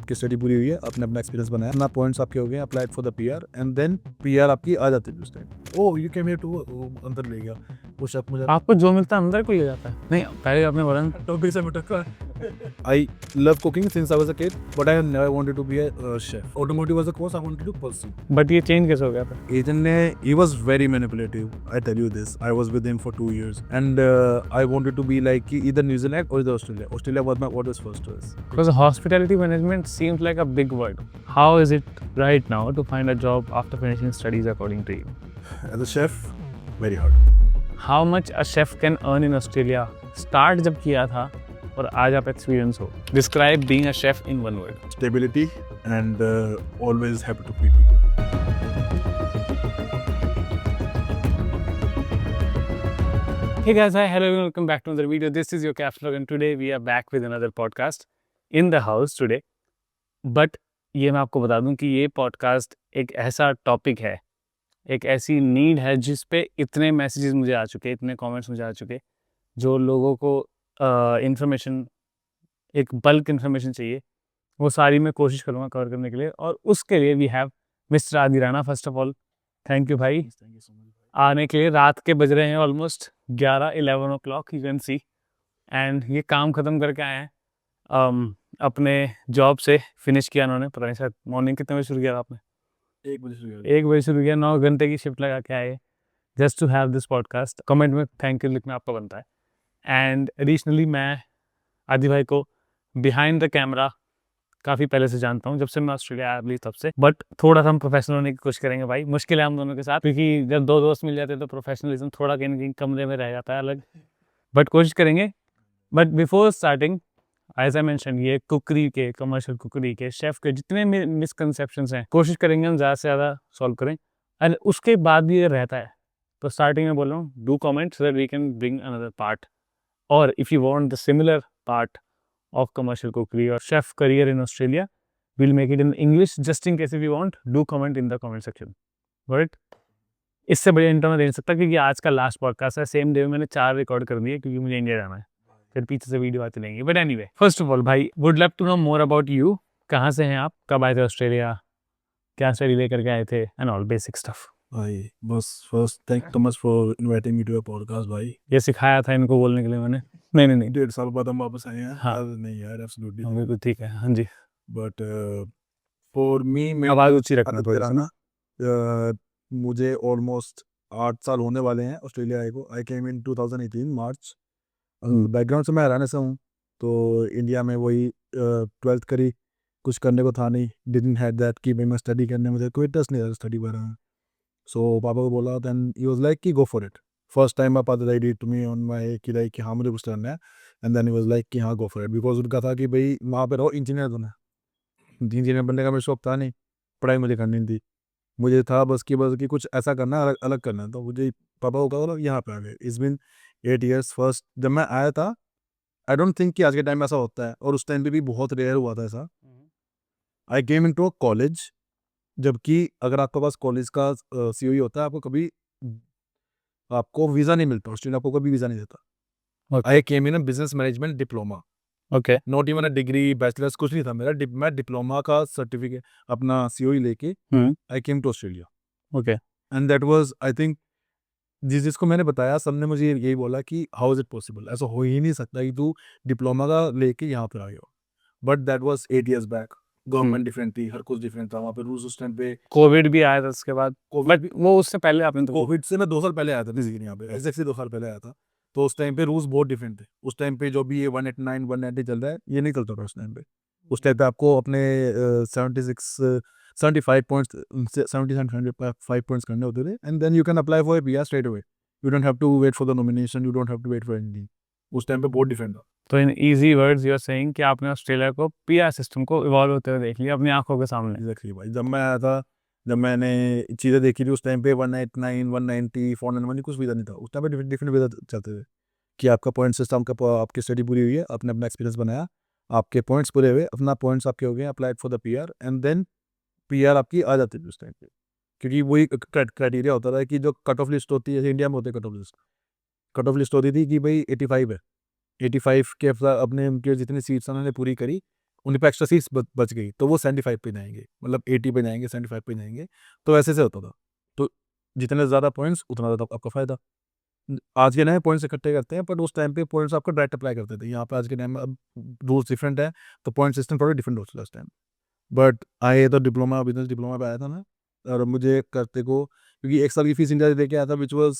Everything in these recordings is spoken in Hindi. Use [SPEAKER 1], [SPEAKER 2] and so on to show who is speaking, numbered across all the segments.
[SPEAKER 1] आपकी स्टडी पूरी हुई है, आपने अपना एक्सपीरियंस बनाया, अपना पॉइंट्स आपके हो गए, applied for the PR and then PR आपकी आ जाती है उस time. Oh you came here to, अंदर ले गया वो शेफ मुझे।
[SPEAKER 2] आपको जो मिलता है अंदर को ले जाता है। नहीं पहले आपने बोला ना
[SPEAKER 1] टॉपिक से मुटक्का। I love cooking since I was a kid, but I never wanted to be a chef. Automotive was a course I wanted to pursue.
[SPEAKER 2] But ये चेंज कैसे हो गया था?
[SPEAKER 1] Agent ne, he was very manipulative. I tell you this. I was with him for 2 years, and I wanted to be like either New Zealand or either Australia. Australia was my what was first choice.
[SPEAKER 2] Because hospitality management seems like a big word. How is it right now to find a job after finishing studies according to you?
[SPEAKER 1] As a chef, very hard.
[SPEAKER 2] How much a chef can earn in Australia? Start जब किया था और आज आप एक्सपीरियंस हो. Describe being a chef in one word.
[SPEAKER 1] Stability and always happy to feed people.
[SPEAKER 2] Hey guys, hi, hello, welcome back to another video. This is your Caps Vlog and today we are back with another podcast in the house today. But ये मैं आपको बता दूं कि ये पॉडकास्ट एक ऐसा टॉपिक है, एक ऐसी नीड है जिस पे इतने मैसेजेस मुझे आ चुके, इतने कमेंट्स मुझे आ चुके, जो लोगों को इन्फॉर्मेशन, एक बल्क इन्फॉर्मेशन चाहिए, वो सारी मैं कोशिश करूँगा कवर करने के लिए. और उसके लिए वी हैव मिस्टर आदि Rana. First of all thank you भाई आने के लिए. रात के बज रहे हैं almost 11 o'clock you can see. And ये काम ख़त्म करके आए हैं, अपने जॉब से फिनिश किया उन्होंने. पता नहीं शायद मॉर्निंग कितने बजे शुरू किया था आपने?
[SPEAKER 1] 1 बजे शुरू किया.
[SPEAKER 2] 1 बजे शुरू किया, 9 घंटे की शिफ्ट लगा के आए just to have this podcast. Comment में थैंक यू लिखना आपका बनता है. एंड एडिशनली मैं आदि भाई को बिहाइंड द कैमरा काफ़ी पहले से जानता हूँ, जब से मैं ऑस्ट्रेलिया आया तब से. बट थोड़ा सा हम प्रोफेशनल होने की कोशिश करेंगे भाई. मुश्किल है हम दोनों के साथ, क्योंकि जब दो दोस्त मिल जाते हैं तो प्रोफेशनलिज्म थोड़ा कहीं ना कहीं कमरे में रह जाता है अलग. बट कोशिश करेंगे. But before starting, as I mention, ये कुकरी के, कमर्शियल कुकरी के, शेफ़ के जितने मिसकंसेप्शंस हैं, कोशिश करेंगे हम ज़्यादा से ज़्यादा सॉल्व करें. एंड उसके बाद भी ये रहता है, तो स्टार्टिंग में बोल रहा हूँ, do comment so that we can bring another part. और if you want the similar part of commercial cookery or chef career in Australia, we'll make it in English just in case if you want. Do comment in the comment section. Got it? इससे बढ़िया इंटरव्यू दे नहीं सकता, क्योंकि आज का लास्ट पॉडकास्ट है. सेम डे में मैंने 4 रिकॉर्ड कर दिए क्योंकि मुझे इंडिया जाना है, फिर पीछे से वीडियो आती रहेंगी. But anyway, first of all भाई, would love to know more about you. कहाँ से हैं आप, कब आए थे ऑस्ट्रेलिया, क्या स्टडी लेकर के आए थे, एंड ऑल बेसिक स्टफ.
[SPEAKER 1] भाई बस first thank you so much for inviting me to your podcast भाई.
[SPEAKER 2] ये सिखाया था इनको बोलने के लिए मैंने. नहीं
[SPEAKER 1] 1.5 साल बाद हम वापस आए हैं.
[SPEAKER 2] हाँ.
[SPEAKER 1] नहीं यार, एब्सोल्युटली
[SPEAKER 2] बिल्कुल ठीक है. हाँ जी.
[SPEAKER 1] बट फॉर मी, मैं
[SPEAKER 2] आवाज़ ऊँची रखना
[SPEAKER 1] तेरा
[SPEAKER 2] थोड़ा
[SPEAKER 1] ना, मुझे ऑलमोस्ट 8 साल होने वाले हैं ऑस्ट्रेलिया आए को. आई केम इन 2018 मार्च. बैकग्राउंड से मैं हरियाणा से हूँ, तो इंडिया में वही 12th करी, कुछ करने को था नहीं. डिडंट हैड दैट कि भाई मैं स्टडी करने, मुझे कोई इंटरेस्ट नहीं था स्टडी वगैरह में. सो पापा को बोला, दैन ही वाज लाइक कि go for it. First time पापा did to me on my कि लाइक कि हाँ मुझे कुछ करना है. And then he was like कि हाँ गो फॉर इट, बिकॉज उनका था कि भाई वहाँ पे रहो, इंजीनियर बनना. इंजीनियर बनने का मेरा शौक था नहीं, पढ़ाई मुझे करनी थी. मुझे था बस कि कुछ ऐसा करना, अलग अलग करना. तो मुझे पापा को कहा यहाँ पे आ गए. It's been 8 years. फर्स्ट जब मैं आया था, आई डोंट थिंक कि आज के टाइम में ऐसा होता है, और उस टाइम पे भी बहुत रेयर हुआ था ऐसा. आई came in to a college, जबकि अगर आपके पास कॉलेज का COE होता है, आपको कभी आपको वीज़ा नहीं मिलता. ऑस्ट्रेलिया आपको कभी वीज़ा नहीं देता. I came in business management diploma.
[SPEAKER 2] Okay.
[SPEAKER 1] Not even a degree, bachelors कुछ नहीं था मेरा. मैं डिप्लोमा का सर्टिफिकेट, अपना COE लेके I came to Australia.
[SPEAKER 2] Okay.
[SPEAKER 1] And that was, I think, जिसको मैंने बताया सबने मुझे यही बोला कि हाउ इज इट पॉसिबल, ऐसा हो ही नहीं सकता कि तू डिप्लोमा का लेके यहाँ पे आ गया. But that was 8 years back. Government different थी, हर कुछ डिफरेंट था वहाँ पे. रूल्स उस टाइम पे,
[SPEAKER 2] कोविड भी आया था उसके बाद. बट वो उससे पहले आपने तो
[SPEAKER 1] कोविड से मैं 2 साल पहले आया था बेसिकली यहाँ पे. एग्जैक्टली 2 साल पहले आया था. तो उस टाइम पे रूल्स बहुत डिफरेंट थे. उस टाइम पे जो भी ये 189 190 चल रहा है, ये नहीं चलता था उस टाइम पे. उस टाइम पे आपको अपने 75 पॉइंट्स, 75 पॉइंट्स करने होते थे. And then you can apply for PR straight away. You don't have to wait for the nomination, you don't have to wait for anything. उस टाइम पे बहुत डिफरेंट था.
[SPEAKER 2] तो in easy words you are saying कि आपने ऑस्ट्रेलिया को PR सिस्टम को इवॉल्व होते हुए देख लिया अपनी आंखों के सामने.
[SPEAKER 1] एग्जैक्टली भाई. जब मैं आया था, जब मैंने चीज़ें देखी थी उस टाइम पे 189 190 491 कुछ वीज़ा नहीं था. उस टाइम पे डिफरेंट वीज़ा चलते थे कि आपका पॉइंट सिस्टम का, आपकी स्टडी पूरी हुई है, आपने अपना एक्सपीरियंस बनाया, आपके पॉइंट्स पूरे हुए, अपना पॉइंट्स आपके हो गए, applied for the PR and then PR आपकी आ जाती थी उस टाइम पे. क्योंकि वही क्राइटेरिया होता था कि जो कट ऑफ लिस्ट होती है, जैसे इंडिया में होते कट ऑफ लिस्ट होती थी कि भाई 85 है. 85 के अपने उनके जितनी सीट्स उन्होंने पूरी करी, उन्हीं पे एक्स्ट्रा सीट्स बच गई तो वो 75 पे जाएंगे, मतलब 80 पे जाएंगे, 75 पे जाएंगे। तो ऐसे से होता था। तो जितने ज़्यादा पॉइंट्स उतना ज़्यादा आपका फ़ायदा। आज के टाइम पॉइंट्स इकट्ठे करते हैं, बट उस टाइम पे पॉइंट्स आपको डायरेक्ट अप्लाई करते थे। यहाँ पे आज के टाइम में अब रूल्स डिफरेंट है, तो पॉइंट सिस्टम थोड़ा डिफरेंट होता है उस टाइम। बट आए तो डिप्लोमा, बिजनेस डिप्लोमा पे आया था मैं, और मुझे करते को, क्योंकि 1 साल की फीस इंडिया से दे के आया था, which was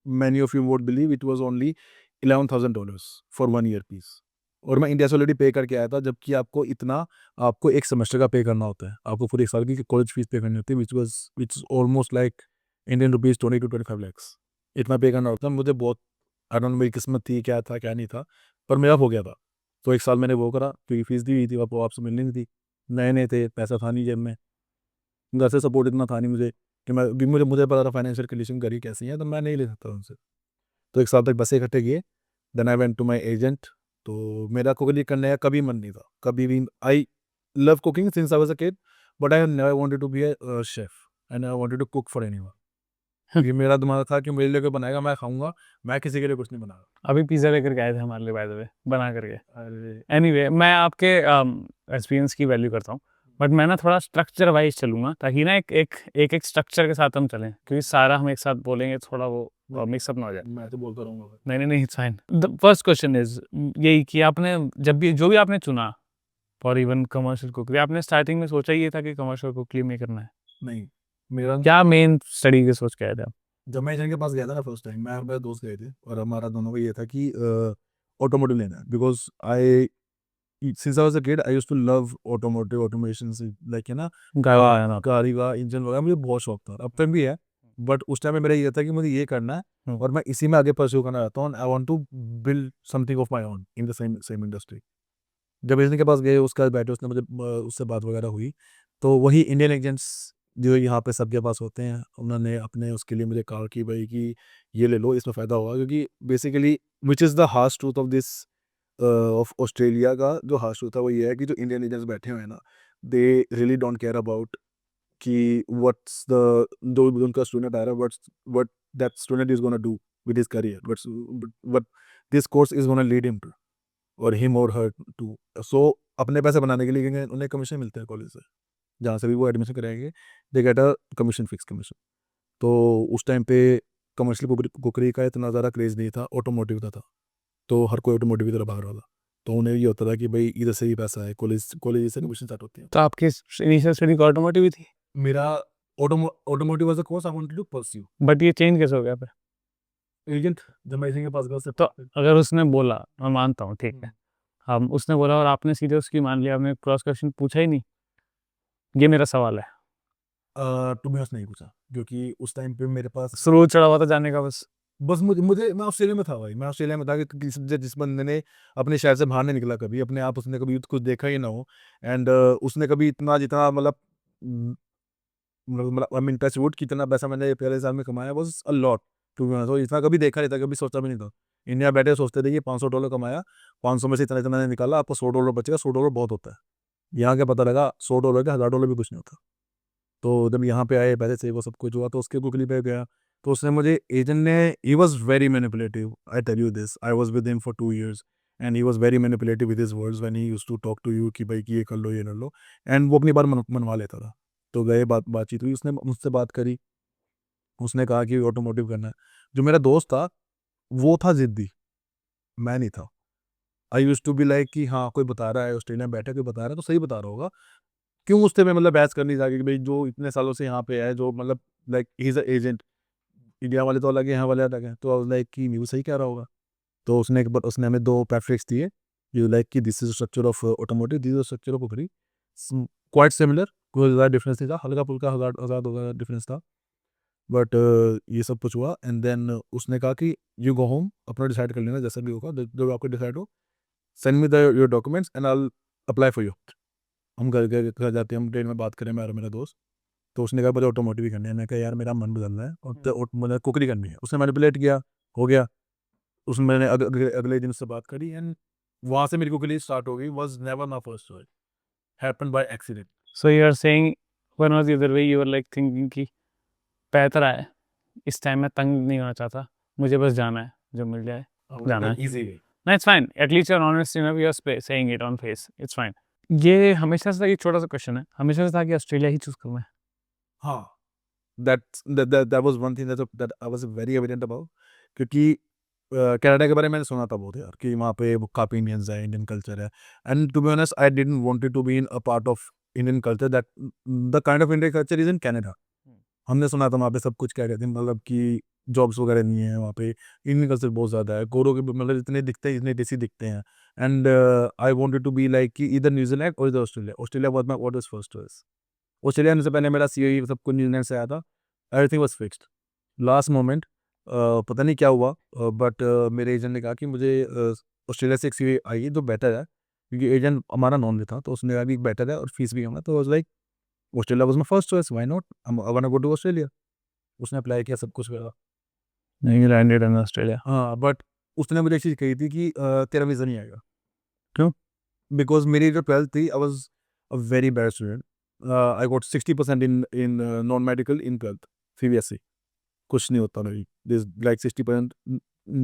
[SPEAKER 1] many of you won't believe it was only $11,000 for 1 year fees. और मैं इंडिया से ऑलरेडी पे करके आया था, जबकि आपको इतना, आपको एक सेमेस्टर का पे करना होता है, आपको पूरे 1 साल की कॉलेज फीस पे करनी होती है, विच almost like Indian rupees 20 to 25 lakhs। इतना पे करना होता है। मुझे बहुत, आई डोंट नो मेरी किस्मत थी, क्या था क्या नहीं था, पर मेरा हो गया था। तो 1 साल मैंने वो करा, क्योंकि फीस दी हुई थी, वो आपसे मिलनी नहीं थी, नए-नए थे, पैसा था नहीं जेब में, घर से सपोर्ट इतना था नहीं मुझे कि मैं भी, मुझे पता था फाइनेंशियल कंडीशन घर की कैसी है, तो मैं नहीं ले सकता उनसे। तो 1 साल तक बस इकट्ठे किए, then I went to my agent. तो मेरा कुकिंग करने का कभी मन नहीं था, कभी भी। I love cooking since I was a kid, but I never wanted to be a chef and I wanted to cook for anyone. क्योंकि मेरा दिमाग था कि मेरे लिए कोई बनाएगा, मैं खाऊँगा, मैं किसी के लिए कुछ नहीं बनाऊँगा।
[SPEAKER 2] अभी पिज़्ज़ा लेकर के आए थे हमारे लिए बाय द वे, बना करके।
[SPEAKER 1] अरे!
[SPEAKER 2] एनीवे मैं आपके एक्सपीरियंस की वैल्यू करता हूँ, बट मैं ना थोड़ा स्ट्रक्चर वाइज चलूँगा, ताकि ना एक स्ट्रक्चर के साथ हम चलें, क्योंकि सारा हम एक साथ बोलेंगे थोड़ा वो मिक्सअप ना हो जाए।
[SPEAKER 1] मैं तो बोलता रहूँगा फिर।
[SPEAKER 2] नहीं, नहीं, नहीं, it's fine. The first question is यही कि आपने जब भी जो भी आपने चुना फॉर इवन कमर्शियल कुकरी, आपने स्टार्टिंग में सोचा ही ये था कि कमर्शियल कुकरी में करना है?
[SPEAKER 1] नहीं, मेरा
[SPEAKER 2] क्या मेन स्टडी के सोच के आए थे आप?
[SPEAKER 1] जब मैं एजेंट के पास गया था ना फर्स्ट टाइम, मैं और मेरे दोस्त गए थे, और हमारा दोनों का ये था कि ऑटोमोटिव लेना है, because I since I was a kid I used to love automotive, automation से लाइक, है ना,
[SPEAKER 2] गावा आया ना आप?
[SPEAKER 1] गाड़ी का इंजन वगैरह मुझे बहुत शौक था, अब तक भी है। बट उस टाइम में मेरा ये था कि मुझे ये करना है,
[SPEAKER 2] हुँ।
[SPEAKER 1] और मैं इसी में आगे परस्यू करना चाहता हूँ। I want to build something of my own in the same same industry. जब एजेंट के पास गए, उसके बाद बैठे, उसने मुझे उससे बात वगैरह हुई, तो वही इंडियन एजेंट्स जो यहाँ पे सबके पास होते हैं, उन्होंने अपने उसके लिए मुझे कहा कि भाई कि ये ले लो, इसमें फ़ायदा होगा, क्योंकि basically which is the harsh truth of this of Australia का जो हार्श ट्रूथ है वो ये है कि जो इंडियन एजेंट्स बैठे हुए हैं ना, they really don't care about कि व्हाट्स द, जो उनका स्टूडेंट आ रहा है, what that student is gonna do with his career, what this course is gonna lead him to, और हिम और हर टू। सो अपने पैसे बनाने के लिए, क्योंकि उन्हें कमीशन मिलते हैं कॉलेज से, जहाँ से भी वो एडमिशन कराएंगे, they get a commission, fix commission. तो उस टाइम पे कमर्शियल कुकरी का इतना ज़्यादा क्रेज़ नहीं था, ऑटोमोटिव का था। तो हर कोई ऑटोमोटिव की तरफ भाग रहा था। तो उन्हें ये होता था कि भाई इधर से ही पैसा है, कॉलेज से कमीशन स्टार्ट होती है।
[SPEAKER 2] तो आपकी इनिशियल स्टडी ऑटोमोटिव ही थी,
[SPEAKER 1] मेरा automotive was a course I wanted to pursue.
[SPEAKER 2] But ये चेंज कैसे हो गया फिर?
[SPEAKER 1] एजेंट जब मैं इसी के पास गया उससे
[SPEAKER 2] तो अगर उसने बोला, मैं मानता हूँ, ठीक है, हम उसने बोला और आपने सीधे उसकी मान लिया, आपने क्रॉस क्वेश्चन पूछा ही नहीं, ये मेरा सवाल है।
[SPEAKER 1] टू बी ऑनेस्ट नहीं पूछा, क्योंकि उस टाइम पे मेरे पास
[SPEAKER 2] सुरूर चढ़ा हुआ था जाने का बस।
[SPEAKER 1] बस मुझे मुझे मैं ऑस्ट्रेलिया में था भाई, मैं ऑस्ट्रेलिया में था कि जिस बंदे ने अपने शहर से बाहर नहीं निकला कभी, अपने आप उसने कभी कुछ देखा ही ना हो, एंड उसने कभी इतना जितना मतलब आई मीन टच वुड, कितना पैसा मैंने पहले साल में कमाया was a lot, to be honest. इतना कभी देखा नहीं था, कभी सोचा भी नहीं था। इंडिया बैठे सोचते थे कि $500 कमाया, 500 में से इतना इतना निकाला, आपको $100 बचेगा, $100 बहुत होता है। यहाँ क्या पता लगा, $100 के $1000 भी कुछ नहीं होता। तो जब यहाँ पे आए, पहले से वो सब कुछ हुआ, तो उसके बुकली पे गया, तो उसने मुझे, एजेंट ने, he was very manipulative, I tell you this, I was with him for 2 years, and he was very manipulative with his words when he used to talk to you कि भाई कि ये कर लो, ये कर लो, एंड वो अपनी बात मनवा लेता था। तो गए, बातचीत हुई, उसने मुझसे बात करी, उसने कहा कि ऑटोमोटिव करना है। जो मेरा दोस्त था, वो था जिद्दी, मैं नहीं था। I used to be like कि हाँ, कोई बता रहा है, ऑस्ट्रेलिया में बैठा, कोई बता रहा है तो सही बता रहा होगा, क्यों उससे मैं मतलब बहस करनी जाके कि भाई जो इतने सालों से यहाँ पे है, जो मतलब like he is a agent, India वाले तो अलग है, यहाँ वाले अलग हैं, तो आई वाज लाइक कि न्यू सही कह रहा होगा। तो उसने एक बार, उसने हमें 2 पैफ्रिक्स दिए, यू लाइक कि this is structure of automotive, this is structure of cookery, quite similar, कोई ज़्यादा डिफरेंस नहीं था, हल्का फुल्का हज़ार हज़ार 2000 डिफरेंस था, बट ये सब कुछ हुआ, एंड देन उसने कहा कि यू गो होम, अपना डिसाइड कर लेना जैसा भी होगा, जो आपको डिसाइड हो, send me the your documents and I will apply for you. हम घर जाते हैं, हम ट्रेन में बात करें, मैं और मेरा दोस्त, तो उसने कहा मुझे ऑटोमोटिव ही करनी है। मैंने कहा यार मेरा मन बदल रहा है, और मुझे कुकरी करनी है। उसने मैनिपुलेट किया, हो गया। उसने, मैंने अगले दिन उससे बात करी, एंड वहाँ से मेरी कुकरी स्टार्ट हो गई। Was never my first choice, happened by accident.
[SPEAKER 2] So you are saying one was the other way, you are like thinking कि पैतरा है, इस टाइम मैं तंग नहीं होना चाहता, मुझे बस जाना है, जो मिल जाए जाना है।
[SPEAKER 1] Easy way.
[SPEAKER 2] No, it's fine. At least you're honest enough. You're saying it on face. It's fine. ये हमेशा से था, ये छोटा सा क्वेश्चन है, हमेशा से था कि ऑस्ट्रेलिया ही चूज करना है.
[SPEAKER 1] हाँ, that was one thing that I was very evident about, क्योंकि कनाडा के बारे में मैंने सुना था बहुत यार कि वहाँ पे वो काफ़ी इंडियंस है, इंडियन कल्चर है, and to be honest I didn't wanted to be in a part of Indian culture, that the kind of Indian culture is in Canada. हमने सुना था वहाँ पे सब कुछ क्या कहते हैं, मतलब कि जॉब्स वगैरह नहीं है वहाँ पे, इंडियन कल्चर बहुत ज़्यादा है, गोरों के मतलब इतने दिखते हैं, इतने देसी दिखते हैं. And I wanted to be like कि इधर न्यूजीलैंड और इधर Australia. Australia was my orders first choice. Australia आने से पहले मेरा सीओई सब कुछ न्यूजीलैंड से आया था. Everything was fixed. Last moment पता नहीं क्या हुआ, बट मेरे एजेंट ने कहा कि मुझे ऑस्ट्रेलिया से एक सीओई आई है जो बेटर है, क्योंकि एजेंट हमारा नॉन में था, तो उसने कहा कि बेटर है और फीस भी कम है. तो was like Australia was my first choice, why not, I want to go to Australia. उसने अप्लाई किया, सब कुछ करा.
[SPEAKER 2] नहीं, लैंडेड इन ऑस्ट्रेलिया.
[SPEAKER 1] हाँ, बट उसने मुझे एक चीज़ कही थी कि तेरा वीज़ा नहीं आएगा.
[SPEAKER 2] क्यों?
[SPEAKER 1] बिकॉज मेरी जो 12th थी, I was a very bad student. I got 60% in non medical in 12th CBSE. कुछ नहीं होता मेरी, दिस लाइक 60%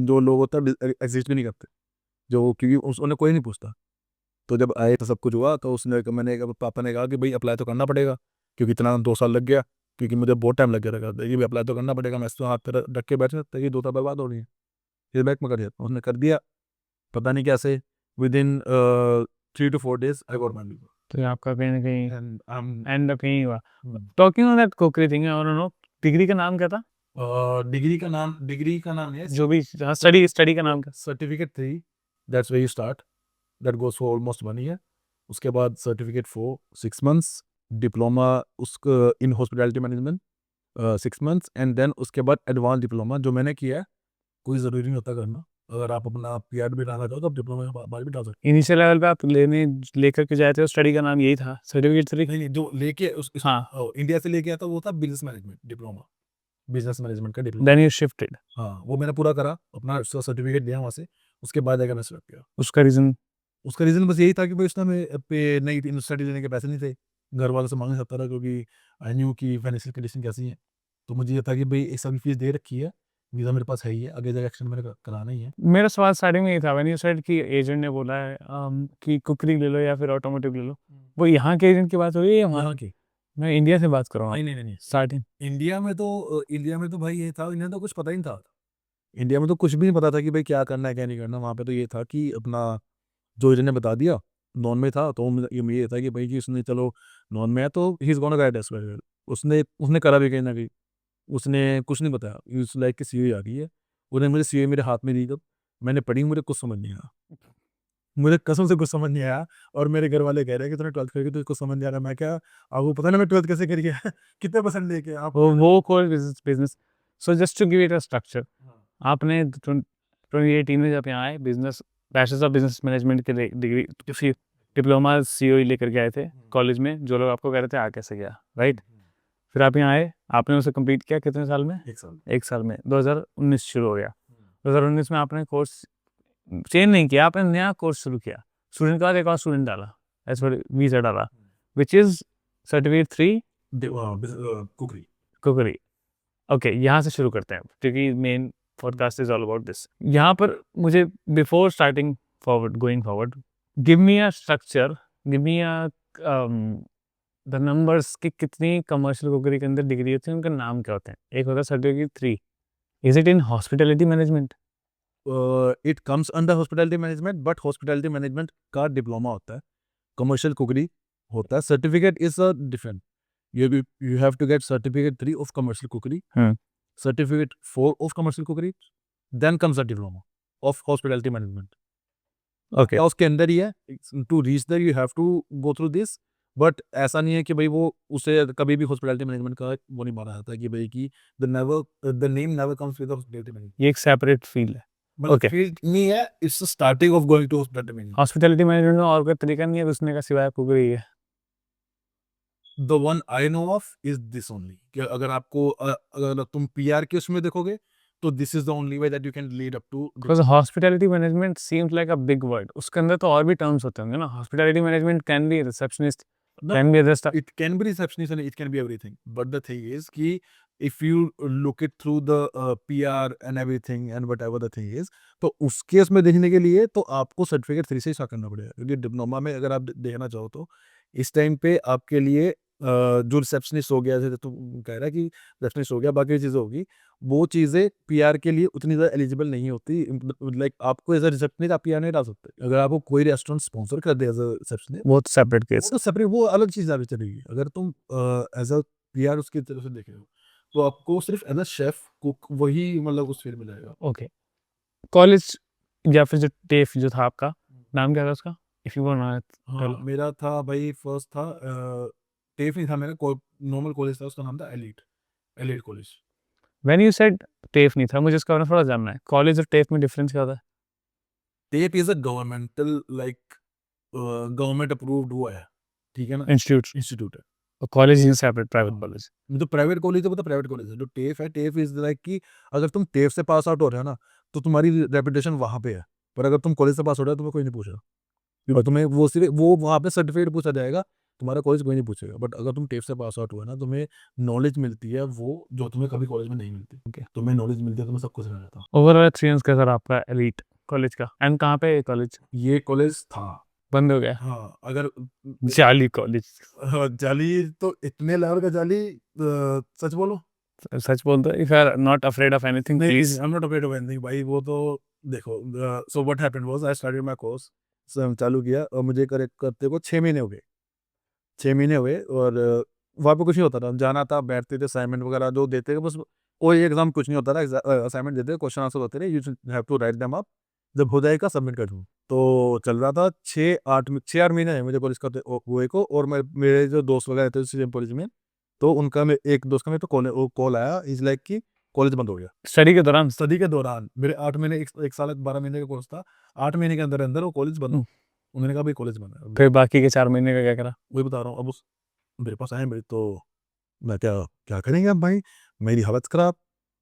[SPEAKER 1] जो लोग होता है एग्जिस्ट भी नहीं करते, जो क्योंकि उन्हें कोई नहीं पूछता. तो जब आए तो सब कुछ हुआ, तो पापा ने कहा कि भाई अप्लाई तो करना पड़ेगा, क्योंकि इतना 2 साल लग गया, क्योंकि मुझे बहुत टाइम लग गया था कि भाई अप्लाई तो करना पड़ेगा. मैं तो हाथ पे रख के बैठ सकता कि 2 साल बर्बाद हो रही है, फिर बैक में कर दिया. उसने कर दिया, पता नहीं कैसे, with in 3 to 4 days I got my visa.
[SPEAKER 2] तो ये आपका कहीं ना कहीं
[SPEAKER 1] and I am
[SPEAKER 2] and up यहीं हुआ. Talking on that cookery thing, I know degree का नाम क्या था?
[SPEAKER 1] डिग्री का नाम है
[SPEAKER 2] जो भी स्टडी का नाम क्या?
[SPEAKER 1] Certificate 3, that's where you start, that goes for almost 1 year. उसके बाद सर्टिफिकेट 4 6 months, डिप्लोमा उसका in hospitality management 6 months, and then उसके बाद एडवांस डिप्लोमा जो मैंने किया है. कोई ज़रूरी नहीं होता करना, अगर आप अपना पीआर भी डालना चाहो तो आप डिप्लोमा के बाद भी डाल सकते
[SPEAKER 2] इनिशियल लेवल पे आप लेकर के जाए थे, स्टडी का नाम यही था, सर्टिफिकेट 3.
[SPEAKER 1] हो. नहीं, जो लेके
[SPEAKER 2] हाँ.
[SPEAKER 1] इंडिया से लेके आया था वो था business management diploma, business management का डिप्लोमा.
[SPEAKER 2] Then you shifted.
[SPEAKER 1] हाँ, वो मैंने पूरा करा, अपना सर्टिफिकेट दिया वहाँ से. उसके बाद जाकर मैं स्टार्ट किया.
[SPEAKER 2] उसका रीजन?
[SPEAKER 1] उसका रीज़न बस यही था कि भाई उस टाइम पे नहीं, स्टडी देने के पैसे नहीं थे, घर वालों से मांग नहीं सकता था, क्योंकि आई न्यू कि फाइनेंशियल कंडीशन कैसी है. तो मुझे ये था कि भाई एक साल की फीस दे रखी है, वीज़ा मेरे पास है ही है, आगे जाकर एक्सटेंड मैंने कराना ही है.
[SPEAKER 2] मेरा सवाल स्टार्टिंग में ये था, व्हेन यू सेड कि एजेंट ने बोला है कि कुकरी ले लो या फिर ऑटोमोटिव ले लो, वो यहाँ के एजेंट की बात हो रही है या वहाँ?
[SPEAKER 1] यहाँ की.
[SPEAKER 2] मैं इंडिया से बात कर रहा हूँ
[SPEAKER 1] नहीं.
[SPEAKER 2] स्टार्टिंग.
[SPEAKER 1] इंडिया में तो भाई ये था, इन्हें तो कुछ पता ही नहीं था. इंडिया में तो कुछ भी नहीं पता था कि भाई क्या करना है क्या नहीं करना. वहाँ पे तो ये था कि अपना जो एजेंट ने बता दिया, नॉन में था, तो ये था कि भाई कि उसने चलो नॉन में है तो he is gonna guide us well. उसने उसने करा भी कहीं ना कहीं. उसने कुछ नहीं बताया, इस लाइक की सीओई आ गई है. उन्हें मुझे सीओई मेरे हाथ में दी, जब मैंने पढ़ी मुझे कुछ समझ नहीं आया. मुझे कसम से कुछ समझ नहीं आया. और मेरे घर वाले कह रहे हैं कि तूने 12th करके तो कुछ समझ नहीं आ रहा. मैं क्या, आपको पता ना मैं 12th कैसे करी है कितने परसेंट लेके आप.
[SPEAKER 2] वो core business. So just to give it a structure, आपने 2018 में जब यहाँ आए, business bachelors of business management के डिग्री किसी डिप्लोमा सीओई लेकर के आए थे कॉलेज में, जो लोग आपको कह रहे थे आ कैसे गया, राइट? फिर आप यहाँ आए, आपने उसे कंप्लीट किया कितने साल में? 1 साल में. 2019 शुरू हो गया. 2019 में आपने कोर्स चेंज नहीं किया, आपने नया कोर्स शुरू किया. स्टूडेंट के बाद एक और स्टूडेंट डाला, एज पर वीजा डाला, which is certificate 3
[SPEAKER 1] cookery.
[SPEAKER 2] Cookery. Okay, यहाँ से शुरू करते हैं क्योंकि main podcast is all about this. यहाँ पर मुझे before starting going forward, give me a structure, give me a the numbers कि कितनी कमर्शियल कुकरी के अंदर डिग्री होती है, उनका नाम क्या होते हैं. एक होता है certificate 3, is it in hospitality management?
[SPEAKER 1] It comes under hospitality management, but hospitality management का डिप्लोमा होता है, कमर्शियल कुकरी होता है. Certificate is a different. You have to get certificate 3 of commercial cookery, certificate 4 of commercial cookery, then comes the diploma of hospitality management.
[SPEAKER 2] Okay.
[SPEAKER 1] या उसके अंदर ही है. To reach there you have to go through this. But ऐसा नहीं है कि भाई वो उसे कभी भी हॉस्पिटैलिटी मैनेजमेंट का वो नहीं माना जाता कि भाई कि the name never comes with hospitality management.
[SPEAKER 2] ये एक सेपरेट फील्ड है.
[SPEAKER 1] मतलब
[SPEAKER 2] Okay.
[SPEAKER 1] फील्ड नहीं है, it's the starting of going to hospitality management.
[SPEAKER 2] Hospitality management में और कोई तरीका नहीं है घुसने का सिवाय कुकरी है?
[SPEAKER 1] The one I know of is this only, कि अगर आपको अगर तुम पीआर के उसमें देखोगे तो this is the only way that you can lead up to.
[SPEAKER 2] Because hospitality management seems like a big word. उसके अंदर तो और भी टर्म्स होते होंगे ना. Hospitality management can be receptionist, can be other stuff.
[SPEAKER 1] It can be receptionist and it can be everything, but the thing is कि if you look it through the PR and everything and whatever the thing is, तो उस केस में देखने के लिए तो आपको सर्टिफिकेट 3 से ही स्टार्ट करना पड़ेगा, क्योंकि डिप्लोमा में अगर आप देखना चाहो तो इस टाइम पे आपके लिए जो रिसेप्शनिस्ट हो गया, जैसे तुम कह रहा है कि रिसेप्शनिस्ट हो गया, बाकी चीज़ें होगी, वो चीज़ें PR के लिए उतनी ज़्यादा एलिजिबल नहीं होती। लाइक आपको एज अ रिसेप्शनिस्ट आप PR नहीं डाल सकते। अगर आपको कोई रेस्टोरेंट स्पॉन्सर कर दे एज अ रिसेप्शनिस्ट,
[SPEAKER 2] वो तो सेपरेट
[SPEAKER 1] वो
[SPEAKER 2] केस।
[SPEAKER 1] तो सेपरेट, वो अलग चीज़ आगे चलेगी। अगर तुम एज अ PR उसकी तरफ से देख रहे हो, तो आपको सिर्फ एज अ शेफ कुक वही मतलब उस फील्ड में जाएगा।
[SPEAKER 2] ओके, कॉलेज या फिर जो टेफ जो था आपका, नाम क्या था उसका? इफ यू वांट
[SPEAKER 1] हाँ, मेरा था भाई, फर्स्ट था टेफ नहीं था मेरा, नॉर्मल कॉलेज था, उसका नाम था elite college.
[SPEAKER 2] When you said TAFE नहीं था, मुझे इसका बारे में थोड़ा जानना है। कॉलेज और टेफ में डिफरेंस क्या होता है?
[SPEAKER 1] Tape is a governmental, like government approved हुआ है, ठीक है ना,
[SPEAKER 2] इंस्टीट्यूट।
[SPEAKER 1] इंस्टीट्यूट है।
[SPEAKER 2] और कॉलेज इज सेपरेट प्राइवेट
[SPEAKER 1] हाँ,
[SPEAKER 2] कॉलेज।
[SPEAKER 1] जो प्राइवेट कॉलेज है वो तो प्राइवेट कॉलेज है। जो टेफ है, टेफ इज लाइक कि अगर तुम टेफ से पास आउट हो रहे हो ना, तो तुम्हारी रेपुटेशन वहाँ पे है। पर अगर तुम कॉलेज से पास हो रहे हो, तुम्हें कोई नहीं पूछेगा, और तुम्हें वो सिर्फ वो वहाँ पे सर्टिफिकेट पूछा जाएगा, तुम्हारा कॉलेज कोई नहीं पूछेगा। बट अगर तुम टेफ से पास आउट हुआ ना, तुम्हें नॉलेज मिलती है वो जो तुम्हें कभी कॉलेज में नहीं मिलती।
[SPEAKER 2] Okay.
[SPEAKER 1] तुम्हें नॉलेज मिलती है, तुम्हें सब कुछ मिल जाता।
[SPEAKER 2] ओवरऑल एक्सपीरियंस कैसा रहा आपका एलीट कॉलेज का? एंड कहाँ पे कॉलेज
[SPEAKER 1] ये कॉलेज था।
[SPEAKER 2] बंद हो गया?
[SPEAKER 1] हाँ, अगर
[SPEAKER 2] जाली कॉलेज।
[SPEAKER 1] जाली तो इतने लेवल का जाली, सच बोलो,
[SPEAKER 2] सच बोल दो, if you are not afraid of anything
[SPEAKER 1] नहीं,
[SPEAKER 2] please.
[SPEAKER 1] I am not afraid of anything भाई। वो तो देखो, so what happened was I started my course, चालू किया, और मुझे करेक्ट करते को 6 महीने हो गए। 6 महीने हुए, और वहाँ पे कुछ नहीं होता था। जाना था, बैठते थे, असाइनमेंट वगैरह जो देते थे, बस कोई एग्जाम कुछ नहीं होता था। असाइनमेंट देते थे, क्वेश्चन आंसर होते थे, you have to write them up, जब हो जाएगा सबमिट कर दूँ। तो चल रहा था 6-8 महीने है मुझे कॉलेज करते हुए को। और मेरे जो दोस्त वगैरह थे सेम कॉलेज में, तो उनका एक दोस्त का मेरे तो कॉल आया, इज लाइक कि कॉलेज बंद हो गया।
[SPEAKER 2] स्टडी के दौरान?
[SPEAKER 1] स्टडी के दौरान मेरे 8 महीने, एक साल 12 महीने का कोर्स था, 8 महीने के अंदर अंदर वो कॉलेज बंद हो। उन्होंने कहा भाई कॉलेज बंद है।
[SPEAKER 2] फिर बाकी के 4 महीने का क्या करा?
[SPEAKER 1] वही बता रहा हूँ। अब उस मेरे पास आए मेरे, तो मैं क्या क्या करेंगे अब भाई, मेरी हालत खराब।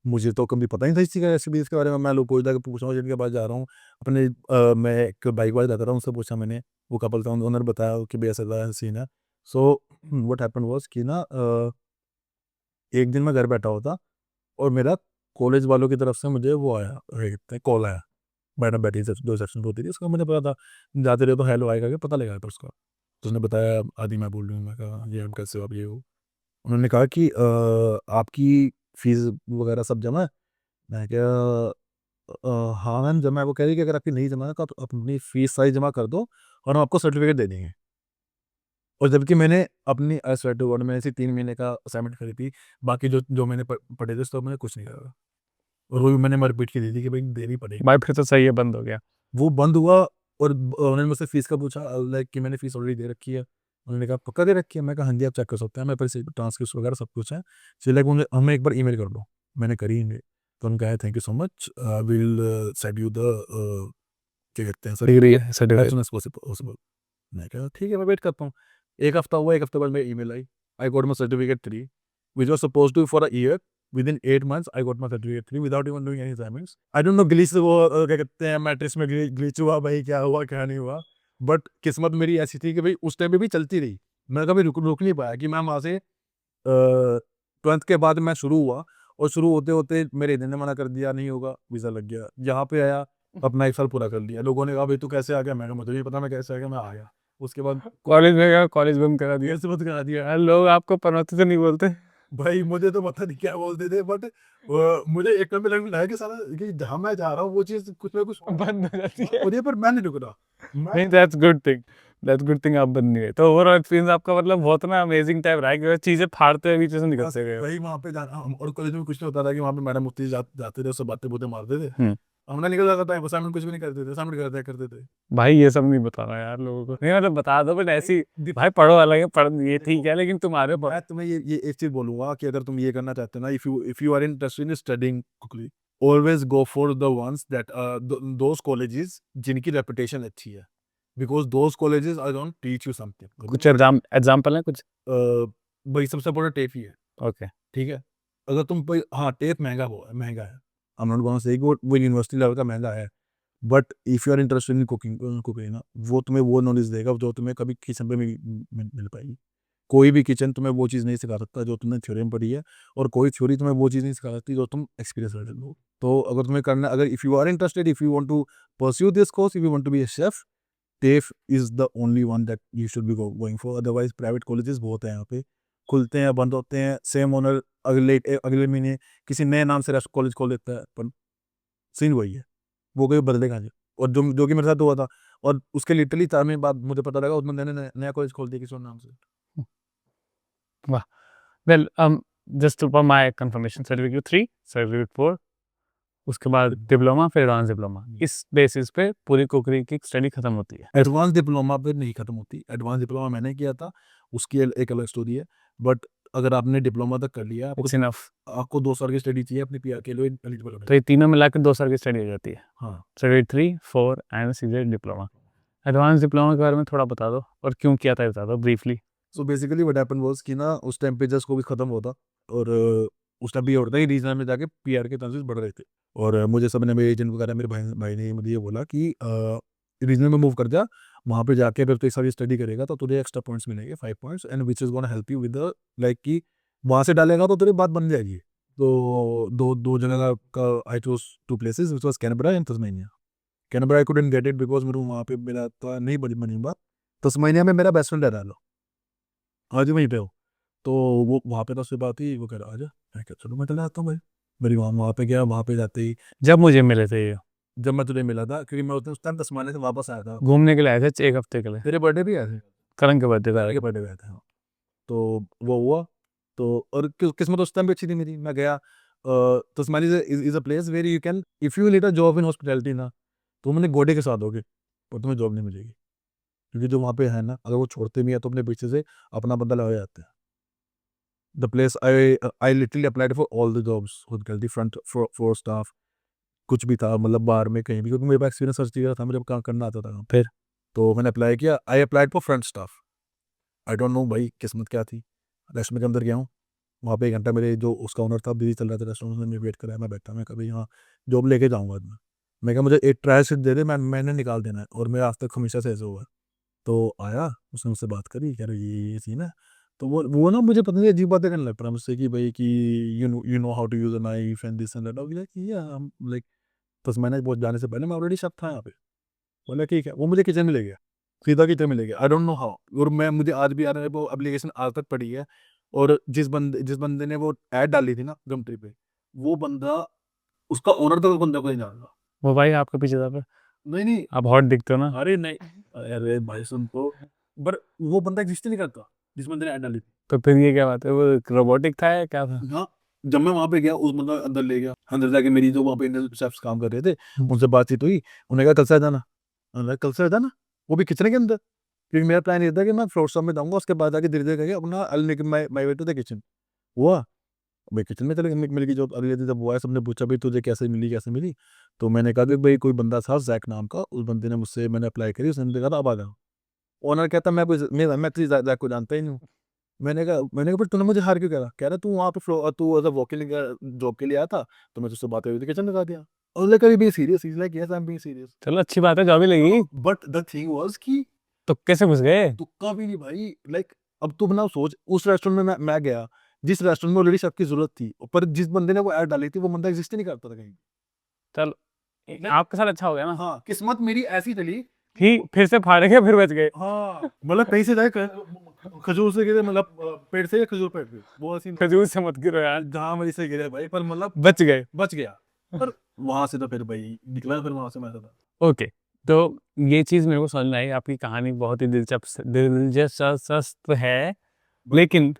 [SPEAKER 1] मुझे तो कभी पता नहीं था इस चीज़ का, ऐसी चीज़ के बारे में। मैं लोग पूछ रहा हूँ जिनके पास जा रहा हूँ अपने, मैं एक बाइक वाले रहता था, उनसे पूछा मैंने, वो कपल था, उन्होंने बताया कि भाई ऐसा सीन है। सो व्हाट हैपेंड वाज कि ना, एक दिन मैं घर बैठा हुआ था, और मेरा कॉलेज वालों की तरफ से मुझे वो आया, कॉल आया। मैडम बैठी थी, 2 सेक्शन होती थी, उसका मुझे पता था, जाते रहे तो हेलो आएगा कि पता लगा था उसका। तो उसने बताया आदि मैं बोल रही हूँ। मैं कहा ये हम कैसे हो, आप ये हो। उन्होंने कहा कि आपकी फीस वगैरह सब जमा है। मैं क्या, हाँ मैम जमा है। वो कह रही कि अगर आपकी नहीं जमा है तो आप अपनी फीस सारी जमा कर दो, और हम आपको सर्टिफिकेट दे देंगे। और जबकि मैंने अपनी आई में ऐसी 3 महीने का असाइनमेंट करी थी, बाकी जो जो मैंने पढ़े थे तो मैंने कुछ नहीं करा। और वो भी मैंने रिपीट की दी थी कि भाई देनी पड़ेगी।
[SPEAKER 2] भाई फिर तो सही है, बंद हो गया।
[SPEAKER 1] वो बंद हुआ, और उन्होंने मुझसे फीस का पूछा, लाइक कि मैंने फीस ऑलरेडी दे रखी है। उन्होंने कहा पक्का दे रखी है? मैं कहा हाँ जी, आप चेक कर सकते हैं, मेरे पास ट्रांसक्रिप्ट वगैरह सब कुछ है। सो लाइक मुझे हमें एक बार ईमेल कर दो। मैंने करी ईमेल, तो उन्होंने कहा thank you so much, will send you the क्या कहते हैं सर,
[SPEAKER 2] डिग्री है,
[SPEAKER 1] as
[SPEAKER 2] certificate.
[SPEAKER 1] Soon as possible. मैं कहा ठीक है, मैं वेट करता हूँ। एक हफ्ता हुआ, एक हफ्ते बाद मेरी ईमेल आई, I got my certificate 3 which was suppose to for a year. Within 8 months, I got my certificate 3 without even doing any assignments. I don't know glitch वो क्या कहते हैं, मैट्रिक्स में ग्लिच हुआ भाई, क्या हुआ क्या नहीं हुआ। बट किस्मत मेरी ऐसी थी कि भाई उस टाइम पे भी चलती रही। मैं कभी रुक नहीं पाया कि मैं वहाँ से 12th के बाद मैं शुरू हुआ, और शुरू होते होते मेरे इधर ने मना कर दिया नहीं होगा, वीज़ा लग गया। यहाँ पे आया, अपना 1 साल पूरा कर लिया। लोगों ने कहा भाई तू कैसे आ गया? मैं कहा मुझे नहीं पता मैं कैसे आ गया, मैं आ गया। उसके बाद
[SPEAKER 2] कॉलेज में गया, कॉलेज बंद करा दिया।
[SPEAKER 1] कैसे बंद करा दिया।
[SPEAKER 2] यार लोग आपको पनौती तो नहीं बोलते?
[SPEAKER 1] भाई मुझे तो पता नहीं क्या बोलते थे, बट मुझे एक टाइम पे लगने लगा कि साला कि जहाँ मैं जा रहा हूँ वो चीज़ कुछ ना कुछ
[SPEAKER 2] बंद हो जाती है।
[SPEAKER 1] हो रही है, पर मैं नहीं रुक रहा। मैं
[SPEAKER 2] नहीं, that's good thing. That's good thing आप बंद नहीं गए। तो ओवरऑल एक्सपीरियंस आपका मतलब बहुत ना अमेजिंग टाइप रहा है कि चीजें फाड़ते हुए बीच से
[SPEAKER 1] बस
[SPEAKER 2] निकलते गए हो।
[SPEAKER 1] भाई वहाँ पे जाना, और कॉलेज में कुछ नहीं होता था कि वहाँ पे मैडम मुफ्ती जाते थे, उससे बातें बुतें मारते थे।
[SPEAKER 2] हम्म।
[SPEAKER 1] हमने निकल जाता था, असाइनमेंट कुछ भी नहीं करते थे, असाइनमेंट करते थे।
[SPEAKER 2] भाई ये सब नहीं बताना यार लोगों को, नहीं मतलब बता दो बट ऐसी। भाई पढ़ो अलग है, पढ़ ये ठीक है, लेकिन तुम्हारे
[SPEAKER 1] मैं तुम्हें ये एक चीज बोलूंगा कि अगर तुम ये करना चाहते हो ना, if you are interested in studying quickly, always go for the ones that those colleges जिनकी रेपुटेशन अच्छी है, because those colleges are gonna teach you something.
[SPEAKER 2] कुछ एग्जाम्पल है कुछ?
[SPEAKER 1] भाई सबसे बड़ा टेप ही है,
[SPEAKER 2] ओके।
[SPEAKER 1] ठीक है। अगर तुम हाँ, टेप महंगा है। आई एम नॉट गोना से वो यूनिवर्सिटी लेवल का महंगा है, but if you are interested in cooking cooking ना, वो तुम्हें वो नॉलेज देगा जो तुम्हें कभी किचन पे मिल पाएगी। कोई भी किचन तुम्हें वो चीज़ नहीं सिखा सकता जो तुमने थ्योरी में पढ़ी है, और कोई थ्योरी तुम्हें वो चीज़ नहीं सिखा सकती जो तुम एक्सपीरियंस कर लो। तो अगर तुम्हें करना, अगर if you are interested, if you want to pursue this course, if you want to be a chef, TAFE is the only one that you should be going for. Otherwise private colleges बहुत हैं यहाँ पे, खुलते हैं, बंद होते हैं, सेम ओनर अगले महीने किसी नए नाम से कॉलेज खोल देता है, पर सीन वही है, वो कोई बदलेगा नहीं। और जो जो कि मेरे साथ हुआ था, और उसके लिटरली 4 महीने बाद मुझे पता लगा उसमें मैंने नया कॉलेज खोल दिया किसी और नाम से।
[SPEAKER 2] वाह! Well just for my confirmation, certificate 3, certificate 4, उसके बाद डिप्लोमा, फिर एडवांस डिप्लोमा। इस बेसिस पे पूरी कुकरी की स्टडी खत्म होती है।
[SPEAKER 1] एडवांस डिप्लोमा पे नहीं खत्म होती। एडवांस डिप्लोमा मैंने किया था, उसकी एक अलग स्टोरी है। बट अगर आपने डिप्लोमा तक कर लिया,
[SPEAKER 2] इट्स इनफ।
[SPEAKER 1] आपको 2 साल की स्टडी चाहिए अपनी PR के लिए एलिजिबल होने
[SPEAKER 2] तो
[SPEAKER 1] के
[SPEAKER 2] ये
[SPEAKER 1] लिए।
[SPEAKER 2] तीनों मिला के 2 साल की स्टडी हो जाती है।
[SPEAKER 1] हाँ।
[SPEAKER 2] सर्टिफिकेट 3, 4 एंड सीधे डिप्लोमा। एडवांस डिप्लोमा के बारे में थोड़ा बता दो, और क्यों किया था ये बता दो briefly.
[SPEAKER 1] So basically what happened was कि ना उस टाइम पे जस्ट कोविड खत्म हुआ था, और उस टाइम पे ये होता है कि रीजनल में जाके PR के चांसेस बढ़ रहे थे, और मुझे सबने, मेरे एजेंट वगैरह, मेरे भाई ने मुझे ये बोला कि रीजनल में मूव कर जा, वहाँ पे जाके अगर तू एक साल की स्टडी करेगा तो तुझे एक्स्ट्रा पॉइंट्स मिलेंगे, 5 points, and which is gonna help you with the, like कि वहाँ से डालेगा तो तेरी बात बन जाएगी। तो दो जगह का I choose 2 places, which was Canberra and Tasmania. Canberra I couldn't get it because मेरे वहाँ पे मेरा तो नहीं बनी बात। तस्मानिया में मेरा बेस्ट फ्रेंड रह रहा, आज वहीं पे हो। तो वो वहाँ पे तो उससे बात हुई, वो कह रहा आजा, मैं कहा चलो मैं चला आता हूँ भाई। मेरी वहाँ पे गया, वहाँ पे जाते ही
[SPEAKER 2] जब मुझे मिले थे ये,
[SPEAKER 1] जब मैं तुझे मिला था, क्योंकि मैं उस टाइम तस्मानिया से वापस आया था,
[SPEAKER 2] घूमने के लिए आए थे 1 हफ्ते के लिए।
[SPEAKER 1] तेरे बर्थडे भी आए थे,
[SPEAKER 2] करण के बर्थडे
[SPEAKER 1] तारे
[SPEAKER 2] पे।
[SPEAKER 1] के बर्थडे पे आए थे, हाँ। तो वो हुआ, तो और किस्मत उस टाइम भी अच्छी थी मेरी, मैं गया। Tasmania is a place where you can, if you need a job in hospitality ना, तो मैंने गोडे के साथ होगे, पर तुम्हें जॉब नहीं मिलेगी, क्योंकि जो वहाँ पे है ना, अगर वो छोड़ते भी हैं तो अपने पीछे से अपना बंदा लगा जाते हैं। The place I literally applied for all the jobs, hospitality, front for staff, कुछ भी था, मतलब बाहर में कहीं भी, क्योंकि मेरे पास एक्सपीरियंस हर चीज़ का था, मुझे काम करना आता था काम।
[SPEAKER 2] फिर
[SPEAKER 1] तो मैंने अप्लाई किया, I applied for front staff. I don't know भाई किस्मत क्या थी, रेस्टोरेंट के अंदर गया हूँ, वहाँ पे 1 घंटा मेरे जो उसका ओनर था बिजी चल रहा था रेस्टोरेंट में, वेट कराया, मैं बैठा, मैं कभी यहाँ जॉब लेके जाऊँगा बाद में। मैं कहा मुझे एक ट्रायल शीट दे दे, मैंने निकाल देना है, और मेरा आज तक हमेशा से ऐसा हुआ है। तो आया, उसने मुझसे बात करी, कह रहे ये सीन है। तो वो ना मुझे पता नहीं अजीब बातें करने लग पड़ा मुझसे कि भाई कि you know how to use a knife and this and that, या लाइक, बस मैंने वो जाने से पहले मैं ऑलरेडी शेफ था यहाँ पे। बोला ठीक है, वो मुझे किचन में ले गया, सीधा किचन में ले गया, आई डोंट नो हाउ, और मैं, मुझे आज भी याद है, वो एप्लीकेशन आज तक पड़ी है। और जिस बंदे ने वो ऐड डाली थी ना गमट्री पे, वो बंदा, उसका ओनर तो उस बंदा को नहीं जानता।
[SPEAKER 2] वो भाई आपके पीछे था फिर,
[SPEAKER 1] नहीं नहीं,
[SPEAKER 2] आप हॉट दिखते हो ना।
[SPEAKER 1] अरे नहीं, अरे भाई सुन तो, पर वो बंदा एग्जिस्ट ही नहीं करता जिस बंदे ने ऐड डाली थी।
[SPEAKER 2] तो फिर ये क्या बात है, वो रोबोटिक था या क्या था?
[SPEAKER 1] हाँ, जब मैं वहां पे गया, उस बंदा अंदर ले गया, अंदर जाके मेरी जो वहाँ पे इंडियन शेफ्स काम कर रहे थे, उनसे बातचीत हुई, उन्होंने कहा कल से आ जाना। मैंने कहा, कल से आ जाना, वो भी किचन के अंदर, क्योंकि मेरा प्लान ये था कि मैं फ्लोर शॉप में जाऊंगा, उसके बाद आके धीरे धीरे करके अपना अल माई वे टू द किचन। हुआ, भाई किचन में चले गए, मिल गई जॉब। अगले दिन जब वो आया, सबने पूछा भाई तुझे कैसे मिली, कैसे मिली? तो मैंने कहा कि भाई कोई बंदा था जैक नाम का, उस बंदे ने मुझसे, मैंने अप्लाई करी, उसने कहा था अब आ जाओ। ओनर कहता मैं तुझे जैक को जानता ही नहीं हूँ। मैंने कहा पर तूने मुझे हार क्यों करा? कह रहा तू वहाँ पे तू एज अ वॉकिंग जॉब के लिए आया था, तो मैं तुझसे बातें हुई थी, किचन लगा दिया। और like be serious, is like yes I am being serious.
[SPEAKER 2] चलो अच्छी बात है, जॉब ही लगी।
[SPEAKER 1] बट द थिंग वाज कि
[SPEAKER 2] तो कैसे घुस गए?
[SPEAKER 1] तुक्का भी नहीं भाई, लाइक अब तू बना सोच, उस रेस्टोरेंट में मैं गया, जिस रेस्टोरेंट में ऑलरेडी सबकी जरूरत थी, पर जिस बंदे ने वो ऐड डाली थी वो बंदा एग्जिस्ट ही नहीं करता था कहीं।
[SPEAKER 2] चलो आपके साथ अच्छा हो गया ना,
[SPEAKER 1] हाँ, किस्मत मेरी ऐसी चली
[SPEAKER 2] कि फिर से फाड़े गए, फिर बच गए।
[SPEAKER 1] हाँ, मतलब कहीं से जाए खजूर से गिरे, मतलब पेड़ से या खजूर पेड़ पे, वो ऐसी
[SPEAKER 2] खजूर से मत गिरो यार,
[SPEAKER 1] जहाँ मेरी से गिरे भाई, पर मतलब
[SPEAKER 2] बच गए।
[SPEAKER 1] बच गया। पर वहां से तो फिर भाई निकला, फिर वहां से मैं था।
[SPEAKER 2] ओके, तो ये चीज़ मेरे को समझ में आई, आपकी कहानी बहुत ही दिलचस्प है, लेकिन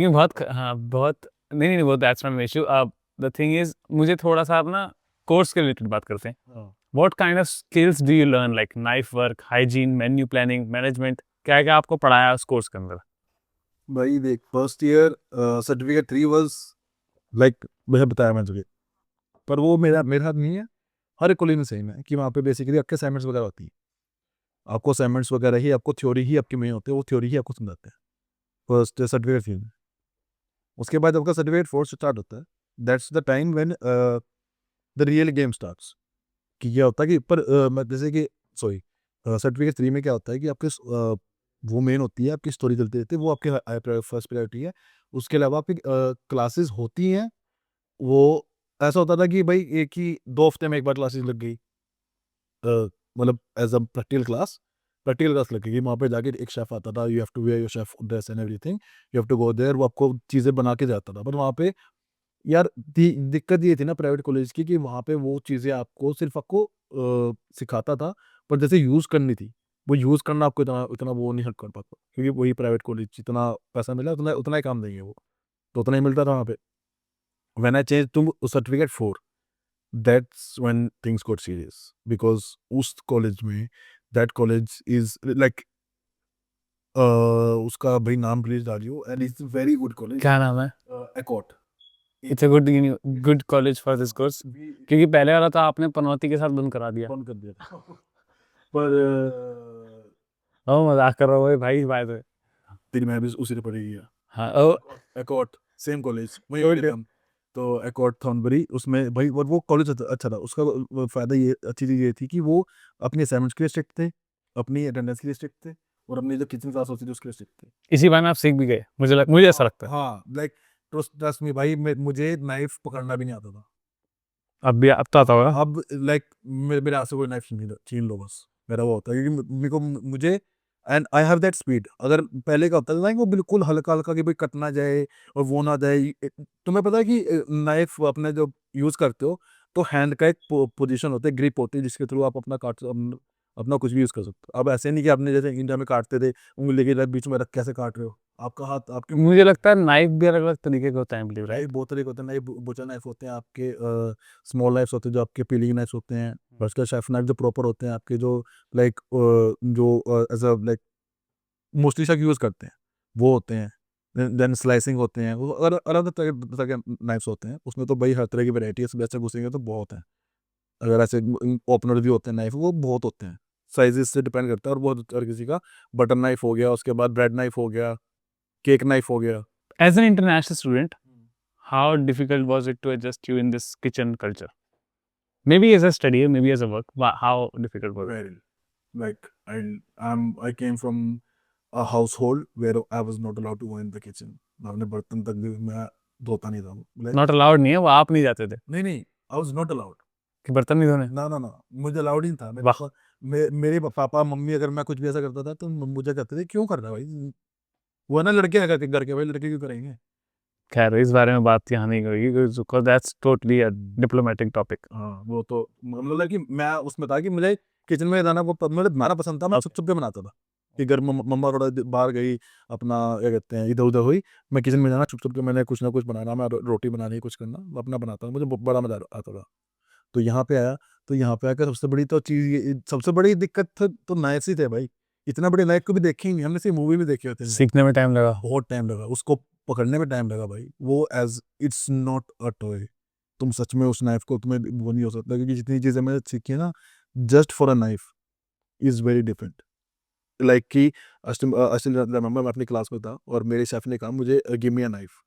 [SPEAKER 2] बहुत हाँ बहुत, नहीं नहीं, वो दैट्स नॉट एन इशू। अब द थिंग इज, मुझे थोड़ा सा अपना कोर्स के रिलेटेड बात करते हैं।
[SPEAKER 1] हाँ
[SPEAKER 2] what kind of skills do you learn, like knife work, hygiene, menu planning, management, क्या क्या आपको पढ़ाया उस कोर्स के अंदर?
[SPEAKER 1] भाई देख, first year certificate 3 was like, मुझे बताया मैं तुझे, पर वो मेरा हाथ नहीं है, हर एक कॉलेज में सेम है कि वहाँ पे बेसिकली आपके असाइनमेंट्स वगैरह होती है, आपको असाइनमेंट्स वगैरह ही, आपको थ्योरी ही आपके में होते हैं, वो थ्योरी ही आपको समझाते हैं फर्स्ट सर्टिफिकेट 3 में। उसके बाद आपका सर्टिफिकेट 4 स्टार्ट होता है, that's the time when the real game starts. कि क्या होता है कि पर जैसे कि सॉरी, सर्टिफिकेट 3 में क्या होता है कि आपके वो मेन होती है, आपकी स्टोरी चलती रहती है, वो आपकी फर्स्ट प्रायोरिटी है। उसके अलावा आपकी क्लासेस होती हैं, वो ऐसा होता था कि भाई एक ही 2 हफ्ते में एक बार क्लासेस लग गई, मतलब एज अ प्रैक्टिकल क्लास लग गई। वहाँ पे जाके एक शेफ आता था, you have to wear your chef dress and everything, you have to go there, वो आपको चीज़ें बना के जाता था। पर वहाँ पे यार दिक्कत ये थी ना प्राइवेट कॉलेज की, कि वहाँ पे वो चीज़ें आपको सिर्फ आपको सिखाता था, पर जैसे यूज़ करनी थी, वो यूज़ करना आपको इतना इतना वो नहीं कर पाता, क्योंकि वही प्राइवेट कॉलेज, जितना पैसा मिला उतना उतना ही काम देंगे वो, तो उतना ही मिलता था वहाँ पे। When I change to certificate 4, that's when things got serious, because उस कॉलेज में, दैट कॉलेज इज़ लाइक उसका भाई नाम प्लीज़ डालियो, and it's very good college,
[SPEAKER 2] क्या नाम है?
[SPEAKER 1] एकॉट।
[SPEAKER 2] It's a good college for this course, क्योंकि पहले वाला था आपने पनौती के साथ बंद करा दिया।
[SPEAKER 1] बंद कर दिया था। पर
[SPEAKER 2] ओ मजाक कर रहा हूँ भाई, बाय द वे।
[SPEAKER 1] तेरी मैं भी उसी से पढ़ी है,
[SPEAKER 2] हाँ ओ
[SPEAKER 1] एकॉट, सेम कॉलेज वहीं
[SPEAKER 2] Good.
[SPEAKER 1] पढ़े थे हम। तो एकॉट थॉर्नबरी, उसमें भाई वो कॉलेज अच्छा था। उसका फ़ायदा ये, अच्छी चीज़ ये थी कि वो अपनी असाइनमेंट्स के लिए स्ट्रिक्ट थे, अपनी अटेंडेंस के लिए स्ट्रिक्ट थे, और अपनी जो किचन क्लास होती थी उसके लिए स्ट्रिक्ट थे।
[SPEAKER 2] इसी बारे में आप सीख भी गए, मुझे ऐसा लगता है।
[SPEAKER 1] हाँ, लाइक ट्रस्ट मी भाई, मुझे नाइफ पकड़ना भी नहीं आता था।
[SPEAKER 2] अब तो आता होगा।
[SPEAKER 1] अब लाइक मेरे हाथ से कोई नाइफ छीन लो बस, मेरा वो होता है, क्योंकि मेरे को मुझे, and I have that speed. अगर पहले का होता था ना कि वो बिल्कुल हल्का हल्का, कि भाई कट ना जाए और वो ना जाए। तुम्हें पता है कि नाइफ अपने जो यूज करते हो, तो हैंड का एक पोजीशन होता है, ग्रिप होती है, जिसके थ्रू आप अपना कुछ भी यूज कर सकते हो। अब ऐसे नहीं कि आपने जैसे इंडिया में काटते थे, उंगली के बीच में रख कैसे काट रहे हो, आपका हाथ आपके
[SPEAKER 2] मुझे लगता है नाइफ भी अलग अलग तरीके के होते हैं, बिलीव
[SPEAKER 1] नाइफ
[SPEAKER 2] राइट?
[SPEAKER 1] बहुत तरीके होते हैं। नाइफ बुचर नाइफ होते हैं आपके, स्मॉल नाइफ्स होते हैं जो आपके पीलिंग नाइफ्स होते हैं, और उसके शेफ नाइफ जो प्रॉपर होते हैं आपके, जो लाइक जो as a like mostly chef use करते हैं, वो होते हैं। देन स्लाइसिंग होते हैं, वो अलग अलग तरह के नाइफ्स होते हैं। उसमें तो भाई हर तरह की वैरायटी है, वैसे घुसेंगे तो बहुत है। अगर ऐसे ओपनर भी होते हैं नाइफ, वो बहुत होते हैं, साइजेस से डिपेंड करता है, और बहुत हर किसी का। बटर नाइफ हो गया, उसके बाद ब्रेड नाइफ हो गया, केक नाइफ हो गया।
[SPEAKER 2] As an international student, how difficult was it to adjust you in this kitchen culture? Maybe as a study, maybe as a work. How difficult was it?
[SPEAKER 1] Very, like I came from a household where I was not allowed to go in the kitchen. अपने बर्तन तक भी मैं धोता नहीं था, like
[SPEAKER 2] Not allowed नहीं है वो, आप नहीं जाते थे
[SPEAKER 1] नहीं, I was not allowed।
[SPEAKER 2] कि बर्तन नहीं धोने?
[SPEAKER 1] ना, मुझे अलाउड ही नहीं था। मेरे
[SPEAKER 2] वाह।
[SPEAKER 1] पापा, मेरे पापा मम्मी, अगर मैं कुछ भी ऐसा करता था तो मुझे कहते थे क्यों कर रहा है भाई, वो है ना लड़के हैं घर के भाई, लड़के क्यों करेंगे।
[SPEAKER 2] खैर इस बारे में बात यहाँ नहीं होगी, because that's totally a diplomatic topic.
[SPEAKER 1] हाँ, वो तो मतलब कि मैं उसमें था कि मुझे किचन में जाना, वो मुझे बनाना पसंद था, मैं छुप छुप के बनाता था। कि घर मम्मा थोड़ा बाहर गई, अपना क्या कहते हैं इधर उधर हुई, मैं किचन में जाना, छुप छुप के मैंने कुछ ना कुछ बनाना, मैं रोटी बनानी, कुछ करना, मैं अपना बनाता था, मुझे बड़ा मजा आता था। तो यहाँ पे आया, तो यहाँ पे आकर सबसे बड़ी तो चीज़, सबसे बड़ी दिक्कत तो नाइफ ही थे भाई। इतना बड़े नाइफ को भी देखे ही नहीं हमने, सिर्फ मूवी में देखे होते हैं।
[SPEAKER 2] सीखने में टाइम लगा।
[SPEAKER 1] बहुत टाइम लगा उसको पकड़ने में, टाइम लगा भाई। वो as it's not a toy. तुम सच में उस नाइफ को, तुम्हें वो नहीं हो सकता, क्योंकि जितनी चीज़ें मैंने सीखी है ना, just for a knife is very different. Like कि रिमेंबर मैं अपनी क्लास में था, और मेरे शेफ ने कहा मुझे गिव मी अ नाइफ।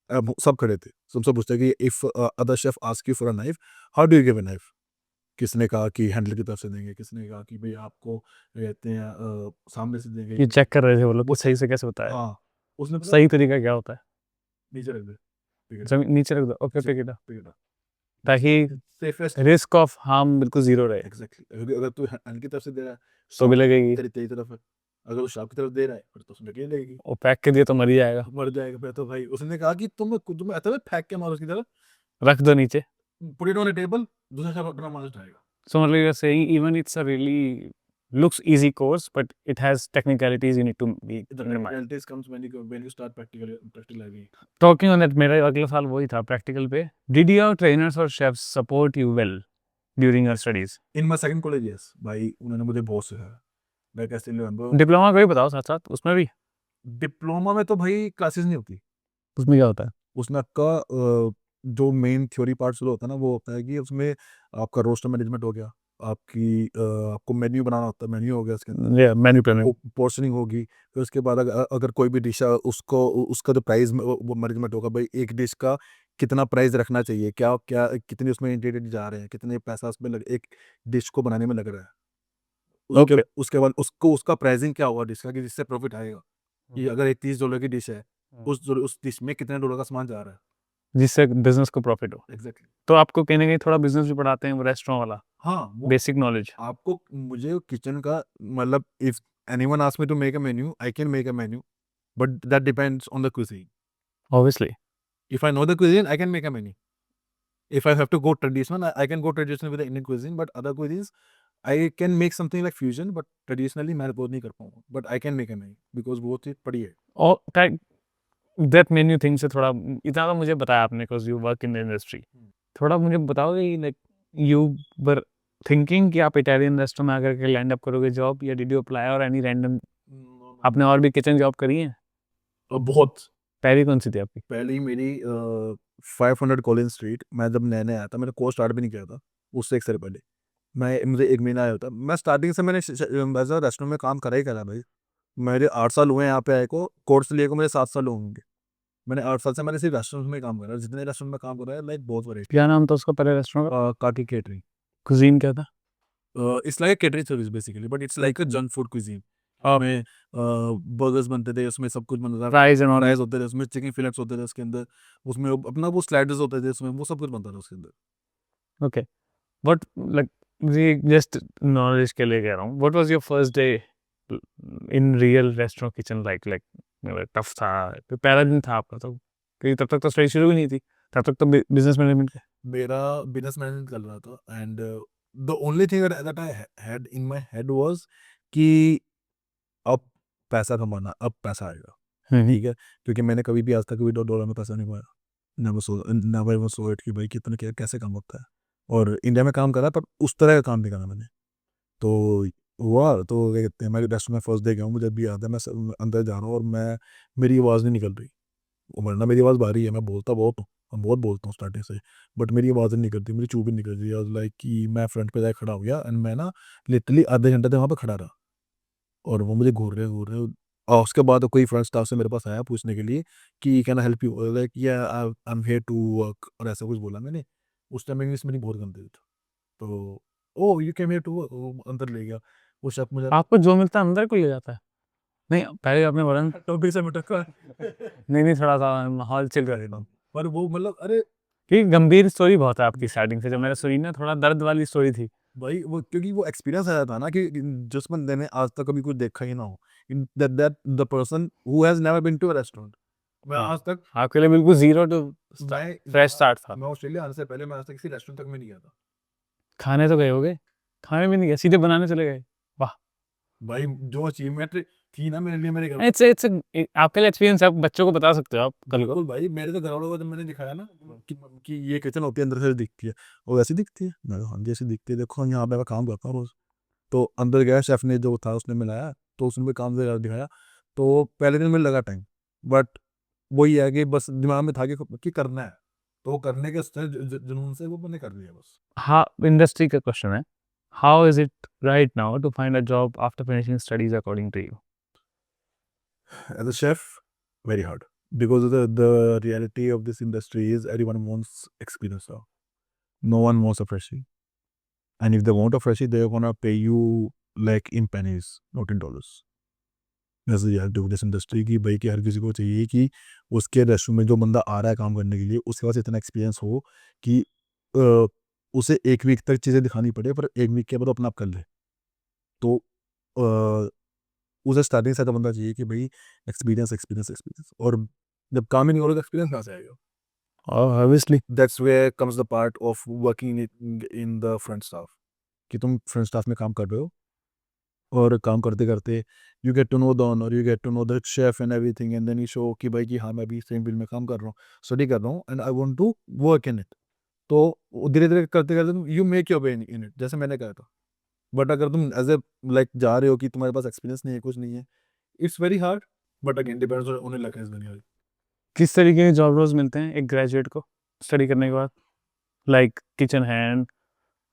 [SPEAKER 1] अब सब खड़े थे, सब पूछते हैं कि if other chef ask you for a knife, how do you give a knife. किसने कहा कि हैंडल की तरफ से देंगे, किसने कहा कि भाई आपको कहते हैं सामने से देंगे।
[SPEAKER 2] ये चेक कर रहे थे वो लोग कि सही से कैसे होता है,
[SPEAKER 1] हाँ, उसने
[SPEAKER 2] सही तरीका क्या होता है।
[SPEAKER 1] नीचे रख दे, ठीक है,
[SPEAKER 2] जमीन नीचे रख दो, ओके पिक इट अप,
[SPEAKER 1] ठीक है,
[SPEAKER 2] ताकि
[SPEAKER 1] सेफेस्ट।
[SPEAKER 2] रिस्क ऑफ हार्म बिल्कुल जीरो रहे।
[SPEAKER 1] एग्जैक्टली, अगर तू हैंड की तरफ से दे रहा है,
[SPEAKER 2] तो भी लगेगी,
[SPEAKER 1] तेरी तरफ है। अगर वो शार्प की तरफ दे रहा है, फिर तो उसमें लगी लगेगी,
[SPEAKER 2] वो पैक के दिए तो मर ही जाएगा।
[SPEAKER 1] मर जाएगा। फिर तो भाई उसने कहा कि तुम ऐसा फेंक के मारो उसकी तरफ,
[SPEAKER 2] रख दो नीचे।
[SPEAKER 1] Put it on a table, दूसरा शख्स अपना मार उठाएगा।
[SPEAKER 2] So what you're saying, even it's a really looks easy course, but it has technicalities you need to be
[SPEAKER 1] The
[SPEAKER 2] in mind.
[SPEAKER 1] technicalities comes when you start practical again।
[SPEAKER 2] Talking on that, मेरा अगला साल वही था practical पे. Did your trainers or chefs support you well during your studies?
[SPEAKER 1] In my second college, yes भाई, उन्होंने मुझे बहुत सिखाया। मैं कैसे रिमेंबर,
[SPEAKER 2] डिप्लोमा का भी बताओ साथ साथ, उसमें भी
[SPEAKER 1] डिप्लोमा में तो भाई क्लासेस नहीं होती।
[SPEAKER 2] उसमें क्या होता है?
[SPEAKER 1] उसमें आपका जो मेन थ्योरी पार्ट शुरू होता है ना, वो होता है कि उसमें आपका रोस्टर मैनेजमेंट हो गया, आपकी आपको मेन्यू बनाना होता है, मेन्यू हो गया, उसके अंदर
[SPEAKER 2] मेन्यू प्लानिंग।
[SPEAKER 1] पोर्शनिंग होगी। फिर उसके बाद अगर कोई भी डिश है, उसको उसका जो प्राइस वो मैनेजमेंट होगा, भाई एक डिश का कितना प्राइस रखना चाहिए, क्या क्या कितने उसमें इंग्रेडिएंट जा रहे हैं, कितने पैसा उसमें एक डिश को बनाने में लग रहा है। उसके
[SPEAKER 2] Okay.
[SPEAKER 1] उसके बाद उसको उसका प्राइसिंग क्या होगा डिश का कि जिससे प्रॉफिट आएगा कि अगर एक $30 की डिश है उस डिश में कितने डॉलर का सामान जा रहा है
[SPEAKER 2] जिससे बिजनेस को प्रॉफिट हो।
[SPEAKER 1] एग्जैक्टली
[SPEAKER 2] तो आपको कहीं ना कहीं थोड़ा बिजनेस भी पढ़ाते हैं वो रेस्टोरेंट वाला,
[SPEAKER 1] हाँ वो
[SPEAKER 2] बेसिक नॉलेज।
[SPEAKER 1] आपको मुझे किचन का मतलब if anyone ask me to make a menu I can make a menu but that depends on the cuisine
[SPEAKER 2] obviously.
[SPEAKER 1] if I know the cuisine I can make a menu if I have to go traditional I can go traditional with the Indian cuisine but other cuisines I can make something like fusion but traditionally मैं वो नहीं कर पाऊंगा but I can make a menu because वो चीज़ पड़ी है
[SPEAKER 2] और दैट मेन्यू थिंग से थोड़ा इतना तो मुझे बताया आपने, because you work in the industry. थोड़ा मुझे बताओगे लाइक यू वर थिंकिंग कि आप इटालियन रेस्टोरेंट में आकर के लैंड अप करोगे जॉब, या डिड यू अप्लाई और एनी रैंडम आपने और भी किचन जॉब करी है?
[SPEAKER 1] बहुत
[SPEAKER 2] पहली कौन सी थी आपकी?
[SPEAKER 1] पहली मेरी 500 कॉलिन स्ट्रीट मैं जब नया नया आया था मैंने कोर्स स्टार्ट भी नहीं किया था उससे एक साल पहले मैं मुझे 1 महीना आया था मैं स्टार्टिंग से मैंने एज अ रेस्टोरेंट में काम करा ही करा भाई मेरे 8 साल हुए हैं यहाँ पे आए को कोर्स लिए को मेरे 7 साल होंगे मैंने 8 साल से मैंने सिर्फ रेस्टोरेंट में काम करा जितने रेस्टोरेंट में काम करा है लाइक बहुत वैरायटी
[SPEAKER 2] क्या नाम था उसका पहले रेस्टोरेंट का?
[SPEAKER 1] काकी केटरिंग
[SPEAKER 2] कुजीन क्या था?
[SPEAKER 1] It's like catering service basically but it's like a junk food cuisine में बर्गर्स बनते थे उसमें सब कुछ बनता था
[SPEAKER 2] फ्राइज एंड ऑल।
[SPEAKER 1] फ्राइज होते थे उसमें चिकन फिलेट्स होते थे उसके अंदर उसमें अपना वो स्लाइडर्स होते थे उसमें वो सब कुछ बनता था उसके अंदर
[SPEAKER 2] okay, but like ji just knowledge के लिए कह रहा हूँ, what was your first day in real restaurant kitchen? Like tough था, तो पहला दिन था आपका तो, क्योंकि तब तक तो स्टडी शुरू ही नहीं थी, तब तक तो बिजनेस मैनेजमेंट का।
[SPEAKER 1] मेरा बिजनेस मैनेजमेंट कर रहा था and the only thing that I had in my head was कि अब पैसा कमाना अब पैसा आएगा ठीक है क्योंकि मैंने कभी भी आज तक कभी $2 में पैसा नहीं कमाया नेवर वाज सो इट कि भाई कितने कैसे काम होता है और इंडिया में काम करा पर उस तरह का काम नहीं करा मैंने तो हुआ तो क्या कहते हैं मैं रेस्टोरेंट में फर्स्ट डे गया हूँ मुझे अभी याद है अंदर जा रहा हूँ और मैं मेरी आवाज़ नहीं निकल रही वरना मेरी आवाज़ भारी है मैं बोलता बहुत हूँ मैं बहुत बोलता हूँ स्टार्टिंग से बट मेरी आवाज़ नहीं निकलती मेरी चूप ही निकल रही है लाइक कि मैं फ्रंट पे जाके खड़ा हो गया एंड मैं ना लिटरली आधे घंटे तक वहाँ पे खड़ा रहा और वो मुझे घूर रहे और उसके बाद कोई फ्रंट स्टाफ से मेरे पास आया पूछने के लिए कि can I help you like या I am here to work और ऐसा कुछ बोला मैंने उस टाइम इंग्लिश मेरी बहुत गंदी थी तो oh you came here to work अंदर ले गया वो शख्स मुझे
[SPEAKER 2] आपको जो मिलता है अंदर को ले जाता है? नहीं, पहले आपने बोला ना।
[SPEAKER 1] टोपी से मुटक्का
[SPEAKER 2] नहीं नहीं, थोड़ा सा माहौल चिल कर देता हूँ,
[SPEAKER 1] पर वो मतलब अरे
[SPEAKER 2] क्योंकि गंभीर स्टोरी बहुत है आपकी स्टार्टिंग से, जो मैंने सुनी ना थोड़ा दर्द वाली स्टोरी थी।
[SPEAKER 1] भाई वो क्योंकि वो एक्सपीरियंस आया था ना कि जिस बंदे ने आज तक कभी कुछ देखा ही ना हो that the person who has never been to a restaurant मैं
[SPEAKER 2] हाँ,
[SPEAKER 1] आज तक
[SPEAKER 2] आपके लिए बिल्कुल जीरो टू
[SPEAKER 1] मैं
[SPEAKER 2] फ्रेश स्टार्ट था।
[SPEAKER 1] मैं ऑस्ट्रेलिया आने से पहले मैं आज तक किसी रेस्टोरेंट तक में नहीं गया था
[SPEAKER 2] खाने तो गए होगे? खाने भी नहीं गए, सीधे बनाने चले गए? वाह।
[SPEAKER 1] भाई जो अचीवमेंट थी ना मेरे लिए मेरे घर
[SPEAKER 2] इट्स आपके लिए एक्सपीरियंस है, आप बच्चों को बता सकते हो आप कल को।
[SPEAKER 1] बिल्कुल भाई मेरे तो घर वालों को जब मैंने दिखाया ना कि ये किचन होती है अंदर से दिखती है वो ऐसी दिखती है मैं कहा, हाँ जी ऐसी दिखती है देखो यहाँ पे मैं काम करता हूँ रोज तो अंदर गया शेफ ने जो था उसने मिलाया तो उसने भी काम से दिखाया तो पहले दिन में लगा टाइम बट वही है कि बस दिमाग में था कि करना है तो वो करने के जुनून से वो मैंने कर लिया बस
[SPEAKER 2] हाँ, इंडस्ट्री का क्वेश्चन है, how is it right now to find a job after finishing studies according to you?
[SPEAKER 1] as a chef very hard because the reality of this industry is everyone wants experience now no one wants a freshie and if they want a freshie they're gonna pay you like in pennies not in dollars ऐसे रियलिटी ऑफ दिस इंडस्ट्री की भाई कि हर किसी को चाहिए कि उसके रेस्टोरेंट में जो बंदा आ रहा है काम करने के लिए उसके पास इतना एक्सपीरियंस हो कि अ, उसे 1 वीक तक चीज़ें दिखानी पड़े पर 1 वीक के बाद वो अपना आप कर ले तो अ, उसे स्टार्टिंग से ऐसा बंदा चाहिए कि भाई एक्सपीरियंस एक्सपीरियंस एक्सपीरियंस और जब काम ही नहीं होगा एक्सपीरियंस कहाँ से आएगा
[SPEAKER 2] obviously.
[SPEAKER 1] That's where comes the part of working in the front staff कि तुम फ्रंट स्टाफ में काम कर रहे हो और काम करते करते you get to know the owner you get to know the chef and everything and then you show कि भाई कि हाँ मैं भी सेम फील्ड में काम कर रहा हूँ स्टडी कर रहा हूँ and I want to work in it तो धीरे धीरे करते करते you make your way in it जैसे मैंने कहा था बट अगर तुम एज ए लाइक जा रहे हो कि तुम्हारे पास एक्सपीरियंस नहीं है कुछ नहीं है it's very hard but again depends on luck is दुनिया
[SPEAKER 2] किस तरीके के जॉब रोल्स मिलते हैं एक ग्रेजुएट को स्टडी करने के बाद? लाइक किचन हैंड,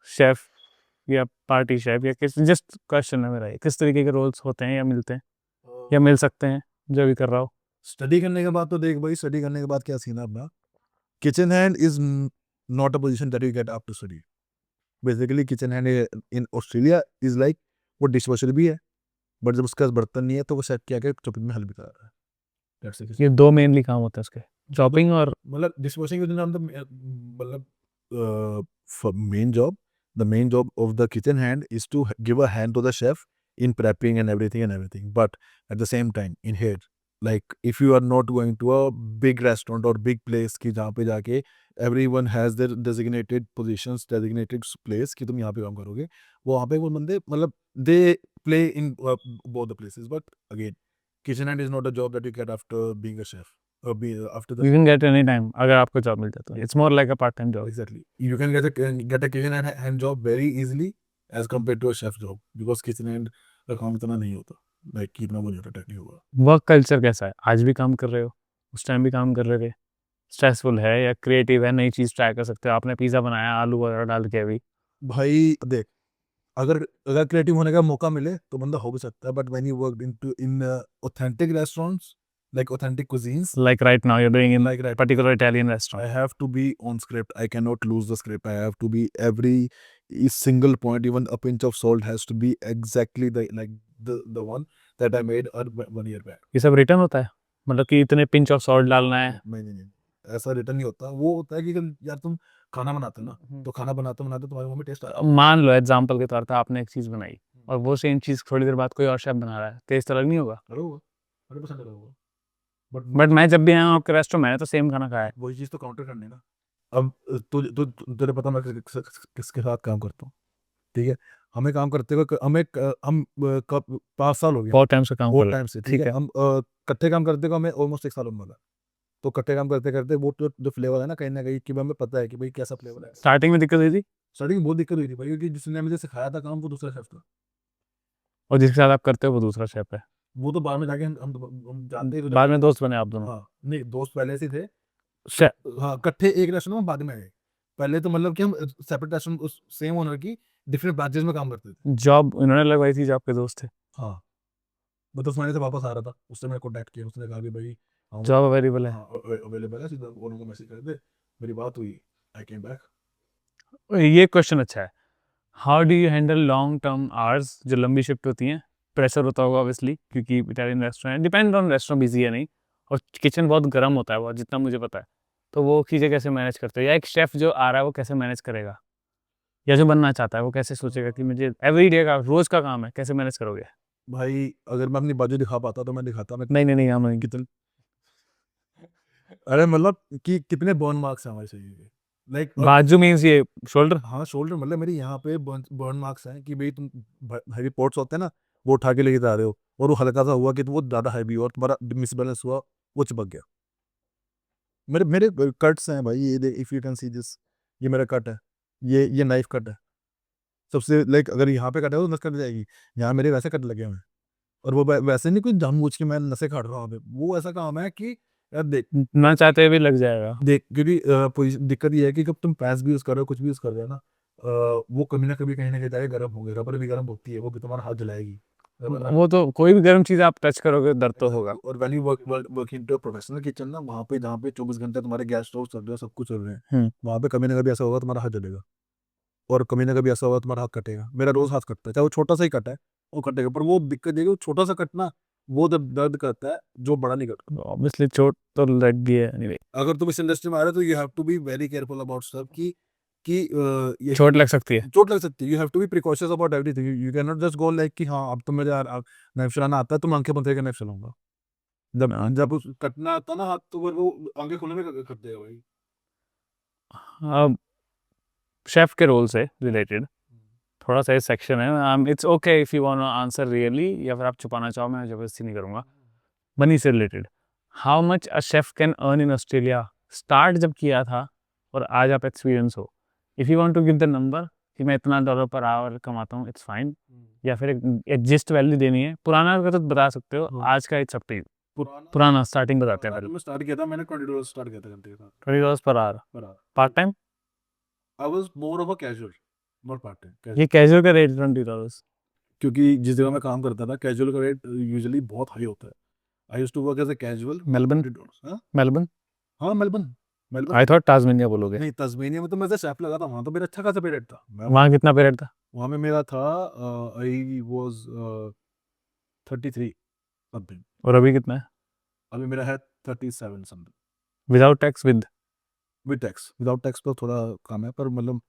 [SPEAKER 2] शेफ, या पार्टी शेफ, या किस, जस्ट क्वेश्चन है मेरा ये, किस तरीके के रोल्स होते हैं या मिलते हैं या मिल सकते हैं जो भी कर रहा हो?
[SPEAKER 1] स्टडी करने के बाद तो देख भाई स्टडी करने के बाद क्या सीन है अपना kitchen hand is not a position that you get after study basically kitchen hand in Australia is like वो डिश वॉशर भी है, बट जब उसके पास बर्तन नहीं है तो वो शेफ क्या है चॉपिंग में हेल्प भी करा रहा है। That's it.
[SPEAKER 2] ये 2 मेनली काम होते हैं उसके, चॉपिंग और
[SPEAKER 1] मतलब dish washing is not the मतलब main job. The main job of the kitchen hand is to give a hand to the chef in prepping and everything, but at the same time in here, like if you are not going to a big restaurant or big place कि जहाँ पे जाके everyone has their designated positions, designated place कि तुम यहाँ पे काम करोगे, वो वहाँ पे वो बंदे मतलब they play in both the places, but again kitchen hand is not a job that you get after being a chef or be after the
[SPEAKER 2] you can get any time अगर आपको जॉब मिल जाए तो। It's more like a part time job.
[SPEAKER 1] exactly you can get a kitchen hand job very easily as compared to a chef job because kitchen hand का काम इतना नहीं होता, like कि इतना वो नहीं होता टेक्निक होगा.
[SPEAKER 2] वर्क कल्चर कैसा है? आज भी काम कर रहे हो, उस टाइम भी काम कर रहे थे? स्ट्रेसफुल है या क्रिएटिव है, नई चीज़ ट्राई कर सकते हो? आपने पिज़्ज़ा बनाया आलू वगैरह डाल के अभी।
[SPEAKER 1] भाई देख, अगर अगर क्रिएटिव होने का मौका मिले तो बंदा हो भी सकता है, but when you work in authentic restaurants like authentic cuisines,
[SPEAKER 2] like right now you are doing in
[SPEAKER 1] like right
[SPEAKER 2] particular
[SPEAKER 1] now,
[SPEAKER 2] Italian
[SPEAKER 1] I
[SPEAKER 2] restaurant.
[SPEAKER 1] have to be on script. I cannot lose the script. I have to be every single point, even a pinch of salt has to be exactly the one that I made 1 year back.
[SPEAKER 2] ये सब रिटर्न होता है? मतलब कि इतने पिंच ऑफ सॉल्ट डालना है?
[SPEAKER 1] नहीं, ऐसा रिटर्न नहीं होता. वो होता है कि यार तुम खाना बनाते हो ना, तो खाना बनाते बनाते तुम्हारे मुंह में टेस्ट आता है.
[SPEAKER 2] मान लो एग्जांपल के तौर पे आपने एक चीज़ बनाई और वो सेम चीज़ थोड़ी देर बाद कोई और शेफ बना रहा है, टेस्ट अलग नहीं होगा?
[SPEAKER 1] अरे होगा, 100% अरे होगा.
[SPEAKER 2] बट मैं जब भी आया हूँ आपके रेस्टोरेंट मैंने तो सेम खाना खाया है।
[SPEAKER 1] वही चीज़ तो काउंटर करनी है ना. अब तुझे पता मैं किसके साथ काम करता हूँ, ठीक है. हमें काम करते हुए हमें हम 5 साल हो गए.
[SPEAKER 2] बहुत टाइम से काम कर
[SPEAKER 1] बहुत
[SPEAKER 2] रहे
[SPEAKER 1] टाइम से,
[SPEAKER 2] हैं।
[SPEAKER 1] ठीक है. हम इकट्ठे काम करते हुए हमें ऑलमोस्ट 1 साल होने वाला है. तो इकट्ठे काम करते करते वो जो फ्लेवर है ना कहीं कि हमें पता है कि भाई कैसा फ्लेवर है.
[SPEAKER 2] स्टार्टिंग में दिक्कत हुई थी
[SPEAKER 1] स्टार्टिंग में बहुत दिक्कत हुई थी भाई, क्योंकि जिसने मुझे सिखाया था काम वो दूसरा शेफ था.
[SPEAKER 2] और जिसके साथ आप करते हो वो दूसरा शेफ है।
[SPEAKER 1] वो तो बाद में जाके हम जानते ही तो
[SPEAKER 2] बाद में दोस्त बने आप दोनों?
[SPEAKER 1] हाँ, नहीं दोस्त पहले से ही थे.
[SPEAKER 2] शेफ
[SPEAKER 1] हाँ, इकट्ठे एक रेस्टोरेंट में बाद में आए. पहले तो मतलब कि हम सेपरेट रेस्टोरेंट उस सेम ओनर की डिफरेंट ब्रांचेस में काम करते थे.
[SPEAKER 2] जॉब इन्होंने लगवाई थी जो आपके दोस्त थे?
[SPEAKER 1] हाँ, मैं 10 महीने से वापस आ रहा था, उससे मैंने कॉन्टैक्ट किया, उसने कहा कि भाई हाँ
[SPEAKER 2] जॉब अवेलेबल है?
[SPEAKER 1] हाँ अवेलेबल है, सीधा ओनर को मैसेज कर दे. मेरी बात हुई, आई केम बैक.
[SPEAKER 2] ये क्वेश्चन अच्छा है। How do you handle long term hours जो लंबी शिफ्ट होती हैं? प्रेशर होता होगा ऑब्वियसली क्योंकि Italian restaurant depend on restaurant busy है नहीं, और किचन बहुत गर्म होता है बहुत, जितना मुझे पता है। तो वो चीज़ें कैसे मैनेज करते हो, या एक शेफ़ जो आ रहा है वो कैसे मैनेज करेगा, या जो बनना चाहता है वो कैसे सोचेगा कि मुझे एवरी डे का रोज़ का काम है, कैसे मैनेज करोगे?
[SPEAKER 1] भाई अगर मैं अपनी बाजू दिखा पाता तो मैं दिखाता. मैं
[SPEAKER 2] नहीं हम नहीं।
[SPEAKER 1] कितने अरे मतलब कि कितने बर्न मार्क्स हैं हमारे शरीर पे, लाइक
[SPEAKER 2] बाजू मीन्स ये शोल्डर?
[SPEAKER 1] हाँ शोल्डर, मतलब मेरे यहाँ पे बर्न मार्क्स हैं कि भाई तुम हैवी पॉट्स होते हैं ना, वो उठा के लेके जा रहे हो और वो हल्का सा हुआ कि वो ज़्यादा हैवी हुआ और तुम्हारा मिसबैलेंस हुआ, वो चिपक गया. मेरे मेरे कट्स हैं भाई, ये if you can see this, ये मेरा कट है, ये नाइफ कट है. सबसे लाइक अगर यहाँ पे कट है तो नस कट जाएगी. यहाँ मेरे वैसे कट लगे हुए हैं, और वो वैसे नहीं कोई जानबूझ के मैं नसें काट रहा हूँ. वो ऐसा काम है कि यार देख
[SPEAKER 2] ना चाहते हुए भी लग जाएगा।
[SPEAKER 1] देख क्योंकि दिक्कत ये है कि जब तुम पैस भी यूज कर रहे हो, कुछ भी यूज कर रहे हो ना, वो कभी ना कभी कहीं ना कहीं जाके गर्म होंगे. रबर भी गर्म होती है, वो भी तुम्हारा हाथ जलाएगी.
[SPEAKER 2] वो तो कोई भी गर्म चीज़ आप टच करोगे दर्द तो होगा।
[SPEAKER 1] और when you work into professional kitchen ना, वहाँ पे जहाँ पे 24 घंटे तुम्हारे गैस स्टोव चल रहे हैं, सब कुछ चल रहे हैं, वहाँ पे कभी ना कभी ऐसा होगा तुम्हारा हाथ जलेगा, और कभी ना कभी ऐसा होगा तुम्हारा हाथ कटेगा. मेरा रोज हाथ कटता है, चाहे वो छोटा सा ही कट है, वो कटेगा. पर वो दिक्कत ये है कि वो छोटा सा कटना वो जब दर्द करता है जो बड़ा नहीं करता.
[SPEAKER 2] ऑब्वियसली चोट तो लग गई है एनीवे।
[SPEAKER 1] अगर तुम इस इंडस्ट्री में आ रहे हो तो you have to be very careful about stuff कि ये
[SPEAKER 2] चोट लग सकती है।
[SPEAKER 1] चोट लग सकती है. You have to be precautious about everything. You can not just go like कि हाँ अब तो मुझे नाइफ चलाना आता है तो मैं आंखें बंद करके नाइफ चलाऊंगा. जब उस कटना आता है ना हाथ, तो फिर वो आंखें खोलने में कर देगा भाई.
[SPEAKER 2] अब शेफ के रोल से रिलेटेड थोड़ा सा सेक्शन है, it's okay if you want to answer really, या फिर आप छुपाना चाहो, मैं जबरदस्ती नहीं करूँगा। मनी से related, how much a chef can earn in Australia? Start जब किया था और आज आप एक्सपीरियंस हो, if you want to give the number कि मैं इतना डॉलर पर आवर कमाता हूँ, इट्स फाइन, या फिर एक एडजस्ट वैल्यू देनी है, पुराना का तो बता सकते हो, आज का इट्स अप टू यू। पुराना स्टार्टिंग बताते हैं पहले।
[SPEAKER 1] मैं स्टार्ट किया था, मैंने $20 स्टार्ट किया था घंटे के साथ.
[SPEAKER 2] $20 पर आवर
[SPEAKER 1] पर hour.
[SPEAKER 2] Part time?
[SPEAKER 1] I was more of a casual, not part time.
[SPEAKER 2] ये कैजुअल का रेट $20?
[SPEAKER 1] क्योंकि जिस जगह मैं काम करता था कैजुअल का रेट यूजुअली बहुत हाई होता है. I used to work as a casual.
[SPEAKER 2] Melbourne?
[SPEAKER 1] हाँ
[SPEAKER 2] मेलबर्न?
[SPEAKER 1] हाँ मेलबर्न.
[SPEAKER 2] आई थॉट टास्मेनिया बोलोगे।
[SPEAKER 1] नहीं, तस्मेनिया में तो मैं शेफ लगा था, वहाँ तो मेरा अच्छा खासा पे रेट था.
[SPEAKER 2] वहाँ कितना पे रेट था?
[SPEAKER 1] वहाँ में मेरा था आई वाज 33 समथिंग,
[SPEAKER 2] और अभी कितना है?
[SPEAKER 1] अभी मेरा है 37 something
[SPEAKER 2] without tax with?
[SPEAKER 1] With tax. Without tax तो थोड़ा कम है, पर मतलब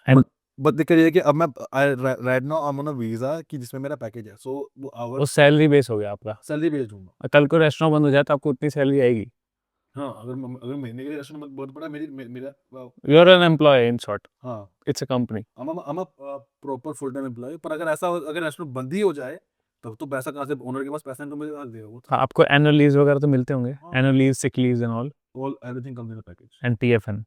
[SPEAKER 2] एंड
[SPEAKER 1] बट दिक्कत ये है कि अब मैं right now I am on a visa कि जिसमें मेरा पैकेज है, सो वो
[SPEAKER 2] वो
[SPEAKER 1] आवर्स
[SPEAKER 2] सैलरी बेस हो गया आपका।
[SPEAKER 1] सैलरी बेस्ड हूँ।
[SPEAKER 2] और कल को रेस्टोरेंट बंद हो जाए तो आपको उतनी सैलरी आएगी।
[SPEAKER 1] हाँ, अगर महीने के लिए रेस्टोरेंट बहुत बड़ा मेरा
[SPEAKER 2] you are an employ in short,
[SPEAKER 1] हाँ,
[SPEAKER 2] it's a company.
[SPEAKER 1] I'm a proper full time employ. पर अगर ऐसा अगर रेस्टोरेंट बंद ही हो जाए तब तो पैसा कहाँ से, ओनर के पास पैसा नहीं तो मुझे कहाँ से देगा वो।
[SPEAKER 2] हाँ, आपको एनुअल लीव्स वगैरह तो मिलते होंगे,
[SPEAKER 1] हाँ,
[SPEAKER 2] annual leave, sick leaves and all,
[SPEAKER 1] all everything comes in the package.
[SPEAKER 2] And TFN.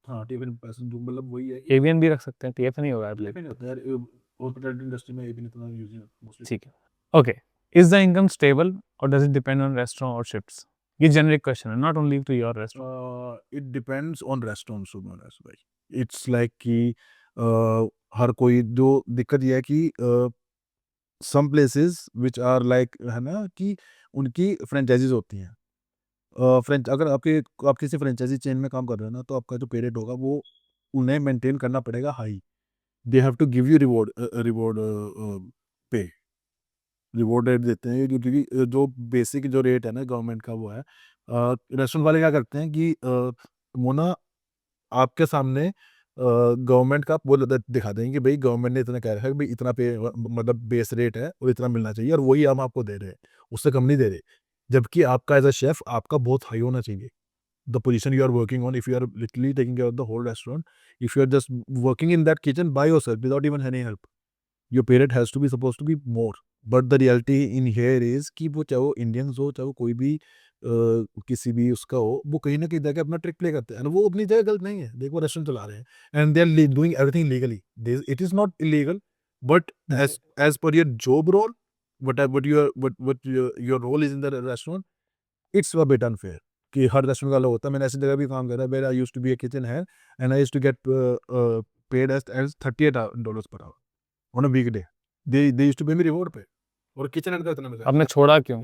[SPEAKER 1] हाँ, टिफिन पैसा जो मतलब वही है।
[SPEAKER 2] एवीएन भी रख सकते हैं, टीएफएन ही होगा आई बिलीव।
[SPEAKER 1] टिफिन होता है यार, हॉस्पिटैलिटी इंडस्ट्री में ये भी इतना यूज नहीं मोस्टली।
[SPEAKER 2] ठीक है, okay. Is the income stable और does it depend on restaurant और शिफ्ट्स? ये जेनरिक क्वेश्चन है, not only to your restaurant.
[SPEAKER 1] It depends on restaurants भाई। इट्स लाइक कि हर कोई जो दिक्कत ये है कि some places which are like है ना कि उनकी फ्रेंचाइजीज होती हैं। फ्रेंच अगर आप किसी फ्रेंचाइजी चेन में काम कर रहे हो ना, तो आपका जो पे रेट होगा वो उन्हें मेंटेन करना पड़ेगा high. They have to give you reward pay, reward rate देते हैं क्योंकि जो बेसिक जो रेट है ना गवर्नमेंट का वो है। रेस्टोरेंट वाले क्या करते हैं कि वो ना आपके सामने गवर्नमेंट का वो दिखा देंगे कि भाई गवर्नमेंट ने इतना कह रखा है कि भाई इतना पे मतलब बेस रेट है और इतना मिलना चाहिए, और वही हम आपको दे रहे हैं, उससे कम नहीं दे रहे। जबकि आपका एज अ शेफ आपका बहुत हाई होना चाहिए। The position you are working on, if you are literally taking care of the whole restaurant, if you are just working in that kitchen by yourself without even any help, your pay rate has to be suppose to be more. But the reality in here is कि वो चाहे वो इंडियंस हो चाहे वो कोई भी किसी भी उसका हो, वो कहीं ना कहीं जाके अपना ट्रिक प्ले करते हैं, and वो अपनी जगह गलत नहीं है। देखो रेस्टोरेंट चला रहे हैं and they are doing everything legally. It is not illegal, but as per your job role, what your role is in the restaurant, it's a bit unfair कि हर रेस्टोरेंट का अलग होता है। मैंने ऐसी जगह भी काम करा है where I used to be a kitchen hand and I used to get paid as $38 per hour on a weekday. They used to pay me reward पे, और किचन हैंड का इतना मिला।
[SPEAKER 2] आपने छोड़ा क्यों?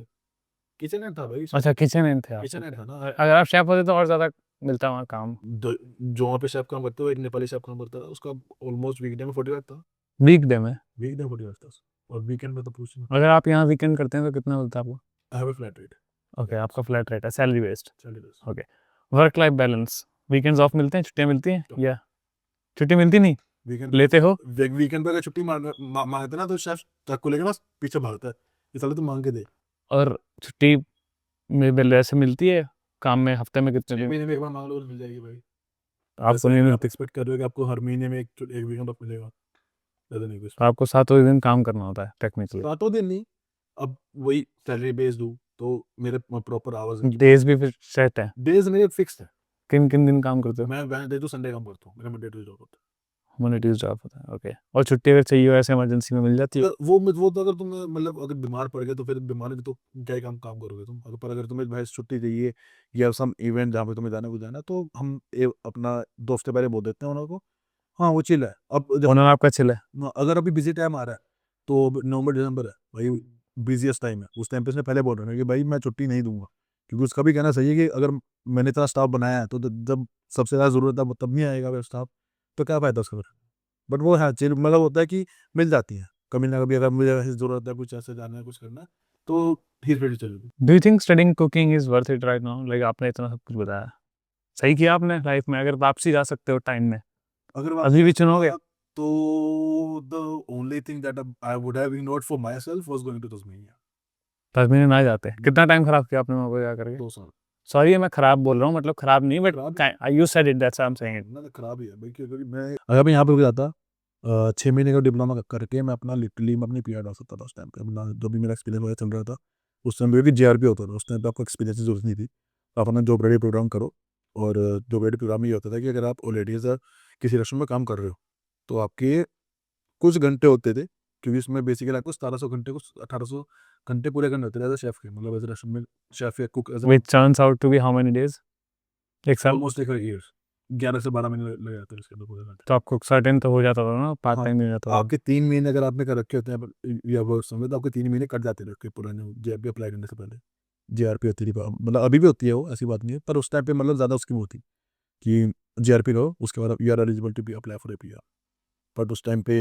[SPEAKER 1] किचन हैंड था भाई,
[SPEAKER 2] अच्छा, किचन एंड थे आप।
[SPEAKER 1] किचन हैंड था ना।
[SPEAKER 2] अगर आप शेफ होते तो और ज्यादा मिलता वहाँ काम।
[SPEAKER 1] जो वहाँ पे शेफ काम करते हो, एक नेपाली शेफ काम करता था, उसका ऑलमोस्ट वीकडे में 45 था।
[SPEAKER 2] वीकडे में?
[SPEAKER 1] वीकडे 45 था, और वीकेंड में तो पूछ ना।
[SPEAKER 2] अगर आप यहाँ वीकेंड करते हैं तो कितना मिलता है आपको?
[SPEAKER 1] आई have a flat rate.
[SPEAKER 2] Okay, आपका फ्लैट रेट है, सैलरी बेस्ड।
[SPEAKER 1] चलिए बस।
[SPEAKER 2] Okay, work life balance, weekends of मिलते हैं, छुट्टियाँ मिलती हैं
[SPEAKER 1] तो
[SPEAKER 2] या छुट्टी मिलती नहीं?
[SPEAKER 1] वीकेंड
[SPEAKER 2] लेते हो?
[SPEAKER 1] वीकेंड पे अगर छुट्टी मांगते ना, तो शेफ ट्रक को लेकर ना पीछे भागता है, ये साले तो मांग के दे।
[SPEAKER 2] और छुट्टी में बिल ऐसे मिलती है काम में, हफ्ते में कितने
[SPEAKER 1] 6
[SPEAKER 2] दिन?
[SPEAKER 1] महीने में एक बार मांग लो, मिल जाएगी भाई।
[SPEAKER 2] आपको
[SPEAKER 1] ऐसा
[SPEAKER 2] नहीं
[SPEAKER 1] नहीं, आप
[SPEAKER 2] मिलती?
[SPEAKER 1] एक्सपेक्ट कर रहे हो कि आपको हर महीने में एक वीकेंड ऑफ मिलेगा, ज़्यादा नहीं कुछ।
[SPEAKER 2] तो आपको 7 दिन काम करना होता है टेक्निकली।
[SPEAKER 1] 7 दिन नहीं, अब वही सैलरी बेस्ड हूँ तो मेरे प्रॉपर आवर्स।
[SPEAKER 2] डेज भी फिर सेट है?
[SPEAKER 1] डेज मेरे फिक्स्ड है।
[SPEAKER 2] किन किन दिन काम करते हो?
[SPEAKER 1] मैं वेडनेसडे टू संडे काम करता हूँ, मेरा मंडे टू जॉब होता है।
[SPEAKER 2] मंडे ट्यूसडे ऑफ होता है, ओके। और छुट्टी अगर चाहिए हो ऐसे इमरजेंसी में मिल जाती है?
[SPEAKER 1] वो तो अगर तुम मतलब अगर बीमार पड़ गए तो फिर बीमार है तो क्या ही काम काम करोगे तुम। अगर तुम्हें भाई छुट्टी चाहिए या सम इवेंट जहाँ पे तुम्हें जाना को जाना, तो हम अपना 2 हफ्ते पहले बोल देते हैं उनको। हाँ, वो चिल है। अब
[SPEAKER 2] ओनर आपका चिल है?
[SPEAKER 1] अगर अभी बिजी टाइम आ रहा है तो नवंबर दिसंबर है भाई, बिजिएस्ट टाइम है, उस टाइम पे उसने पहले बोल रहे हैं कि भाई मैं छुट्टी नहीं दूंगा, क्योंकि उसका भी कहना सही है कि अगर मैंने इतना स्टाफ बनाया है तो जब सबसे ज़्यादा ज़रूरत है तब नहीं आएगा स्टाफ, तो क्या फ़ायदा उसका फिर। बट वो है चिल, मतलब होता है कि मिल जाती है कभी ना कभी, अगर मुझे ऐसी ज़रूरत है कुछ ऐसे जाना है कुछ करना है तो फिर चलेगी।
[SPEAKER 2] Do you think studying cooking is worth it right now? Like आपने इतना सब कुछ बताया, सही किया आपने लाइफ में? अगर वापसी जा सकते हो टाइम में,
[SPEAKER 1] अगर
[SPEAKER 2] अभी भी चुनोगे?
[SPEAKER 1] तो the only thing that I would have ignored for myself was going to Tasmania.
[SPEAKER 2] 10 महीने ना जाते? कितना टाइम खराब किया आपने वहाँ पे जा करके?
[SPEAKER 1] 2 साल।
[SPEAKER 2] सॉरी मैं खराब बोल रहा हूँ, मतलब खराब नहीं, बट
[SPEAKER 1] खराब
[SPEAKER 2] you said it, that's why I am saying it.
[SPEAKER 1] ना, तो खराब ही है भाई, क्योंकि मैं अगर मैं यहाँ पे रुक जाता 6 महीने का डिप्लोमा करके, मैं अपना लिटरली मैं अपनी पीआर डाल सकता था उस टाइम पे। अपना जो भी मेरा एक्सपीरियंस वगैरह चल रहा था उस टाइम पे, क्योंकि जीआरपी होता था उस टाइम पे, आपको एक्सपीरियंस की जरूरत नहीं थी। आप अपना जॉब रेडी प्रोग्राम करो, और जॉब रेडी प्रोग्राम ये होता था कि अगर आप ऑलरेडी किसी रेस्टोरेंट में काम कर रहे हो तो आपके कुछ घंटे होते थे, क्योंकि इसमें बेसिकली आपको 1700 घंटे को 1800 घंटे पूरे करने होते थे एज अ शेफ के, मतलब एज अ रेस्टोरेंट में शेफ या cook as
[SPEAKER 2] which turns out to be how many days? एक साल?
[SPEAKER 1] ऑलमोस्ट एक ईयर्स, 11 से 12 महीने लग जाते हैं इसके अंदर पूरे घंटे।
[SPEAKER 2] तो आपको सर्टेन तो हो जाता था ना, पार्ट
[SPEAKER 1] हाँ,
[SPEAKER 2] टाइम नहीं जाता था?
[SPEAKER 1] आपके 3 महीने अगर आपने कर रखे होते हैं या वर्क समझ, तो आपके 3 महीने कट जाते थे उसके पुराने जेआरपी अप्लाई करने से पहले। जेआरपी होती थी, मतलब अभी भी होती है वो, ऐसी बात नहीं है, पर उस टाइम पे मतलब ज़्यादा उसकी वो थी कि जेआरपी करो उसके बाद you are eligible to be apply for a PR. But उस टाइम पे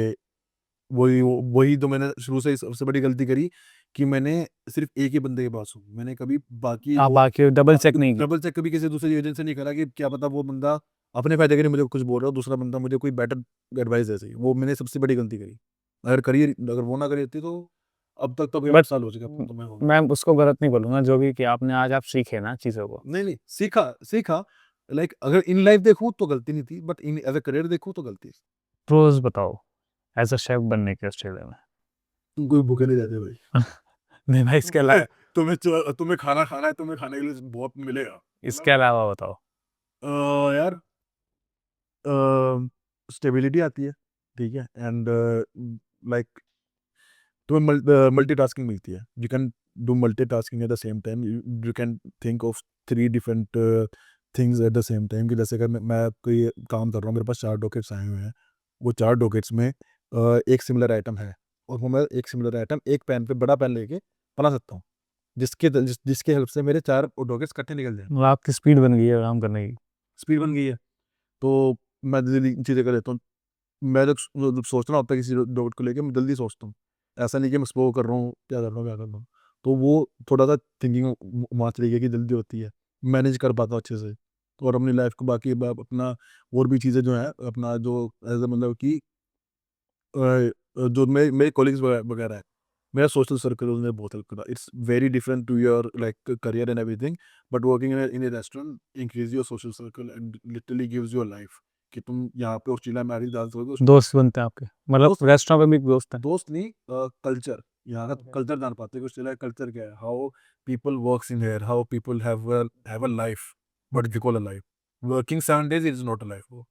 [SPEAKER 1] वही तो मैंने शुरू से ही सबसे बड़ी गलती करी कि मैंने सिर्फ एक ही बंदे के पास हूँ, मैंने कभी बाकी
[SPEAKER 2] आप बाकी डबल चेक नहीं किया।
[SPEAKER 1] डबल चेक कभी किसी दूसरे एजेंट से नहीं करा कि क्या पता वो बंदा अपने फायदे के लिए मुझे कुछ बोल रहा हो, दूसरा बंदा मुझे कोई बेटर एडवाइस दे सही। वो मैंने सबसे बड़ी गलती करी। अगर वो ना करी होती तो अब तक तो 8
[SPEAKER 2] बट
[SPEAKER 1] साल हो चुके अब तो मैं हूँ।
[SPEAKER 2] मैं उसको गलत नहीं बोलूंगा, जो भी कि आपने आज आप सीखे ना चीज़ों को।
[SPEAKER 1] नहीं सीखा सीखा। लाइक अगर इन लाइफ देखूँ तो गलती नहीं थी, but in as a career देखूँ तो गलती।
[SPEAKER 2] प्रोज बताओ एज अ शेफ बनने के ऑस्ट्रेलिया में।
[SPEAKER 1] कोई भूखे नहीं रहते भाई।
[SPEAKER 2] नहीं भाई, इसके अलावा
[SPEAKER 1] तुम्हें खाना खाना है, तुम्हें खाने के लिए बहुत मिलेगा।
[SPEAKER 2] इसके अलावा बताओ।
[SPEAKER 1] यार स्टेबिलिटी आती है, ठीक है, एंड लाइक तुम्हें मल्टीटास्किंग मिलती है। You can do multitasking at the same time. You can think of 3 different things at the same time. कि जैसे अगर मैं कोई काम कर रहा हूँ, मेरे पास 4 डॉकेट्स आए हुए हैं, वो 4 डॉकेट्स में एक सिमिलर आइटम है, और वो मैं एक सिमिलर आइटम एक पेन पे बड़ा पेन लेके बना सकता हूँ, जिसके हेल्प से मेरे 4 डॉकेट्स इकट्ठे निकल जाए।
[SPEAKER 2] मतलब आपकी स्पीड बन गई है काम करने की।
[SPEAKER 1] स्पीड बन गई है। तो मैं जल्दी चीज़ें कर लेता हूँ। मैं जब सोचना होता है किसी डॉट को लेके, मैं जल्दी सोचता हूँ। ऐसा नहीं कि मैं स्लो कर रहा हूँ, क्या कर रहा हूँ क्या कर रहा हूँ। तो वो थोड़ा सा थिंकिंग वहाँ चली गई कि जल्दी होती है, मैनेज कर पाता हूँ अच्छे से। और अपनी लाइफ को बाकी अपना और भी चीज़ें जो है अपना जो एज मतलब कि जो मेरे कॉलीग्स वगैरह है, मेरा सोशल सर्कल उन्होंने बहुत हेल्प करा। It's very different to your like career and everything, but working in a restaurant increase your social circle and literally gives your life कि तुम यहाँ पे ऑस्ट्रेलिया में आ रही डाल सकोगे।
[SPEAKER 2] दोस्त बनते हैं आपके, मतलब
[SPEAKER 1] दोस्त
[SPEAKER 2] रेस्टोरेंट पे भी दोस्त हैं।
[SPEAKER 1] दोस्त नहीं, कल्चर, यहाँ का कल्चर जान पाते हैं कि ऑस्ट्रेलिया का कल्चर क्या है, how people works in here, how people have a life, what you call a life. Working 7 days is not a life वो।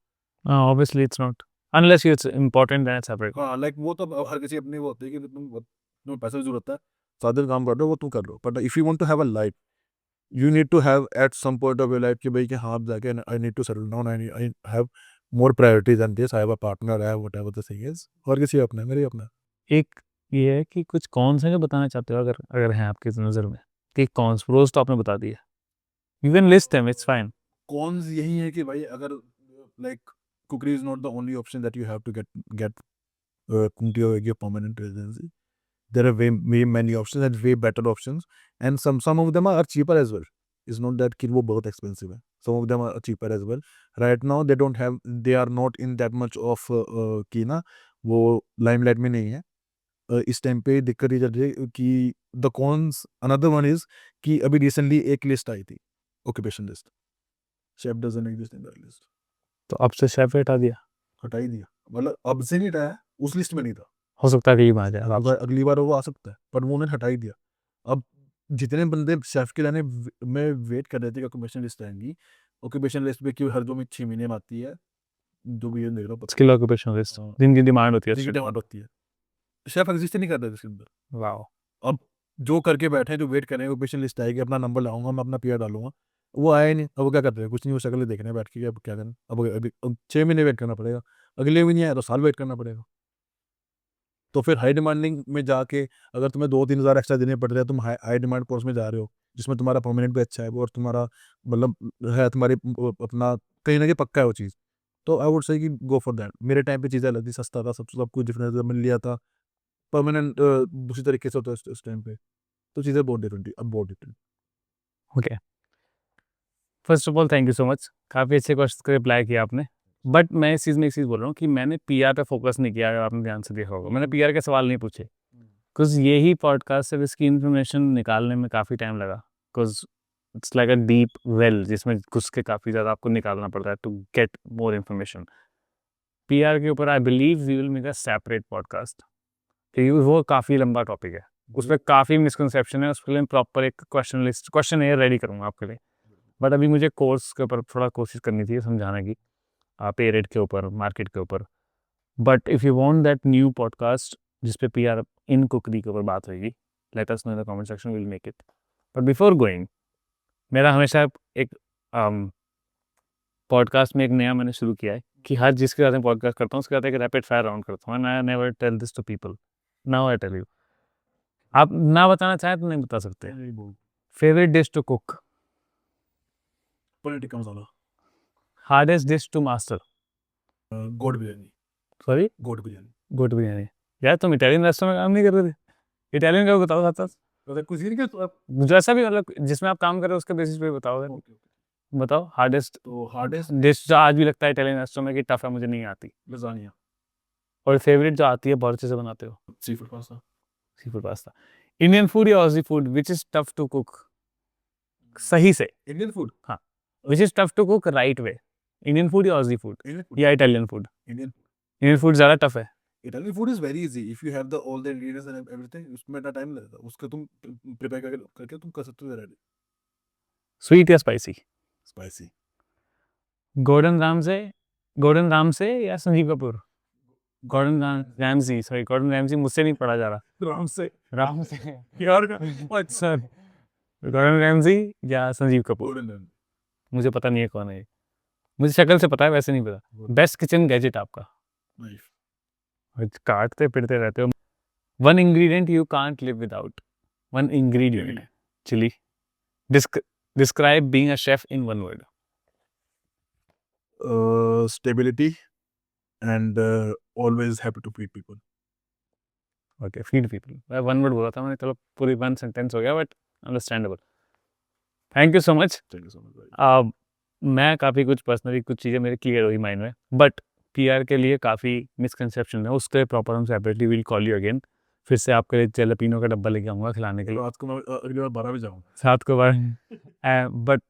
[SPEAKER 2] Obviously it's not, unless it's important then it's separate.
[SPEAKER 1] हाँ लाइक वो तो अब हर किसी अपनी वो होती है कि तुम्हें पैसे की जरूरत है, 7 दिन काम कर रहे हो वो तुम कर लो, but if you want to have a life, you need to have at some point of your life कि भाई कि हाँ अब जाके I need to settle down, I have more priorities and this, I have a partner, I have whatever the thing is. और किसी अपना है, मेरे अपना।
[SPEAKER 2] एक ये है कि कुछ कॉन्स हैं जो बताना चाहते हो, अगर अगर हैं आपकी नज़र में, कि कॉन्स। प्रोज तो आपने बता दिया, you can list them, it's fine.
[SPEAKER 1] Cons यही है कि भाई अगर like cookery is not the only option that you have to get into your permanent residency. There are way many options and way better options, and some of them are cheaper as well. It's not that कि वो बहुत expensive है. Some of them are cheaper as well. Right now they are not in that much of कि ना वो limelight में नहीं है. इस टाइम पे दिक्कत ये चल रही है कि the cons, another one is कि अभी recently एक लिस्ट आई थी, occupation list. Chef doesn't exist in that list.
[SPEAKER 2] तो अब से शेफ हटा दिया,
[SPEAKER 1] हटा ही दिया, मतलब अब से नहीं हटाया, उस लिस्ट में नहीं था।
[SPEAKER 2] हो सकता है कहीं आ जाए आप।
[SPEAKER 1] अगली बार वो आ सकता है, पर वो उन्होंने हटा ही दिया। अब जितने बंदे शेफ के लाने में वेट कर रहे थे कि ऑक्यूपेशन लिस्ट आएंगी, ऑक्यूपेशन लिस्ट पे क्यों हर 2 6 महीने में आती है, जो भी ये देख रहा हूँ
[SPEAKER 2] स्किल ऑक्यूपेशन लिस्ट,
[SPEAKER 1] हाँ,
[SPEAKER 2] जिनकी डिमांड होती है
[SPEAKER 1] जिनकी
[SPEAKER 2] street
[SPEAKER 1] डिमांड
[SPEAKER 2] में।
[SPEAKER 1] होती है। शेफ एग्जिस्ट ही नहीं कर रहे थे इसके अंदर।
[SPEAKER 2] वाओ।
[SPEAKER 1] अब जो करके बैठे हैं, जो वेट कर रहे हैं ऑक्यूपेशन लिस्ट आएगी, अपना नंबर लाऊंगा, मैं अपना पीआर डालूंगा, वो आया ही नहीं। अब वो क्या कर रहे हैं, कुछ नहीं, वो शक्ल देख रहे हैं बैठ के, अब क्या करें। अब अभी 6 महीने वेट करना पड़ेगा, अगले महीने आया तो साल वेट करना पड़ेगा। तो फिर हाई डिमांडिंग में जाके अगर तुम्हें 2-3 हज़ार एक्स्ट्रा देने पड़ रहे हैं, तुम हाई डिमांड कोर्स में जा रहे हो जिसमें तुम्हारा परमानेंट भी अच्छा है वो, और तुम्हारा मतलब है तुम्हारी अपना कहीं ना कहीं पक्का है वो चीज़, तो आई वुड से कि गो फॉर दैट। मेरे टाइम पे चीज़ें अलग थी, सस्ता था, सब कुछ डिफरेंस मिल लिया था, परमानेंट दूसरी तरीके से होता है उस टाइम पे, तो चीज़ें बहुत डिफरेंट थी, अब बहुत different.
[SPEAKER 2] Okay, first of all thank you so much, काफ़ी अच्छे क्वेश्चन का रिप्लाई किया आपने। बट मैं इस चीज़ में एक चीज़ बोल रहा हूँ कि मैंने पीआर पे फोकस नहीं किया, अगर आपने ध्यान से देखा होगा मैंने पीआर के सवाल नहीं पूछे, बिकॉज यही पॉडकास्ट से इसकी इन्फॉर्मेशन निकालने में काफ़ी टाइम लगा, because it's like a deep well जिसमें घुस के काफ़ी ज़्यादा आपको निकालना पड़ता है to get more information. PR के ऊपर I believe we will make a separate podcast, क्योंकि वो काफ़ी लंबा टॉपिक है, उस पर काफ़ी मिसकंसेप्शन है, उसके लिए प्रॉपर एक क्वेश्चन एयर रेडी करूँगा आपके लिए। बट अभी मुझे कोर्स के ऊपर थोड़ा कोशिश करनी थी समझाने की, पे रेट के ऊपर, मार्केट के ऊपर। But if you want that new podcast जिस पे पीआर इन कुकरी के ऊपर बात होगी, late us no in the comment section, will make it. But before going, मेरा हमेशा एक पॉडकास्ट में एक नया मैंने शुरू किया है कि हर जिसके साथ मैं पॉडकास्ट करता हूँ उसके साथ एक रैपिड फायर राउंड करता हूँ, and I never tell this to people, now I tell you. आप ना बताना चाहें तो नहीं बता सकते। Favourite dish to cook,
[SPEAKER 1] paneer tikka masala,
[SPEAKER 2] hardest dish to master.
[SPEAKER 1] Goat biryani,
[SPEAKER 2] sorry,
[SPEAKER 1] goat biryani.
[SPEAKER 2] Good biryani. यार तुम इटालियन रेस्टोरेंट में काम नहीं कर रहे थे? इटालियन का बताओ साथ साथ,
[SPEAKER 1] तो कुछ नहीं क्या, तो आप
[SPEAKER 2] जो ऐसा भी मतलब जिसमें आप काम कर रहे हो उसके बेसिस पे बताओ यार।
[SPEAKER 1] Okay okay.
[SPEAKER 2] बताओ हार्डेस्ट
[SPEAKER 1] तो हार्डेस्ट
[SPEAKER 2] डिश जो आज भी लगता है इटालियन रेस्टोरेंट में कि टफ है, मुझे नहीं आती,
[SPEAKER 1] लजानिया,
[SPEAKER 2] और फेवरेट जो आती है बहुत अच्छे से बनाते हो।
[SPEAKER 1] Sea food pasta.
[SPEAKER 2] Sea food pasta. Indian food या Aussie food, which is tough to cook सही से?
[SPEAKER 1] इंडियन फूड,
[SPEAKER 2] हाँ, which is tough to cook right way, Indian food या ऑजी फूड
[SPEAKER 1] इंडियन फूड,
[SPEAKER 2] या Italian food?
[SPEAKER 1] Indian.
[SPEAKER 2] Indian food ज़्यादा टफ है।
[SPEAKER 1] Italian food is very easy if you have the all the ingredients and everything, उसमें इतना टाइम लगता है, उसका तुम प्रिपेयर करके तुम कर सकते हो रेडी।
[SPEAKER 2] स्वीट या spicy?
[SPEAKER 1] Spicy.
[SPEAKER 2] Gordon Ramsay, Gordon Ramsay या Sanjeev Kapoor? Gordon Ramsay, sorry Gordon Ramsay मुझसे नहीं पढ़ा जा रहा।
[SPEAKER 1] आराम से
[SPEAKER 2] राम से
[SPEAKER 1] यार का
[SPEAKER 2] सर, गॉर्डन रैमजी या संजीव कपूर?
[SPEAKER 1] गोल्डन
[SPEAKER 2] मुझे पता नहीं है कौन है ये, मुझे शक्ल से पता है, वैसे नहीं पता। बेस्ट किचन गैजेट आपका?
[SPEAKER 1] नाइफ।
[SPEAKER 2] काटते पिटते रहते हो। One ingredient you can't live without, one ingredient. Chilli. Describe being a chef in one word.
[SPEAKER 1] Stability and always happy to feed people.
[SPEAKER 2] Okay, feed people, one word बोला था मैंने, चलो पूरी वन सेंटेंस हो गया, but understandable. Thank you so much.
[SPEAKER 1] Thank you so much भाई।
[SPEAKER 2] मैं काफ़ी कुछ पर्सनली कुछ चीज़ें मेरी क्लियर हुई माइंड में, बट पीआर के लिए काफ़ी मिसकंसेप्शन है, उसके प्रॉपर हम separately will call you again. फिर से आपके लिए जैलापिनो का डब्बा लेके आऊँगा खिलाने के लिए
[SPEAKER 1] रात को मैं अगली बार 12 बजे जाऊंगा।
[SPEAKER 2] साथ को बार। But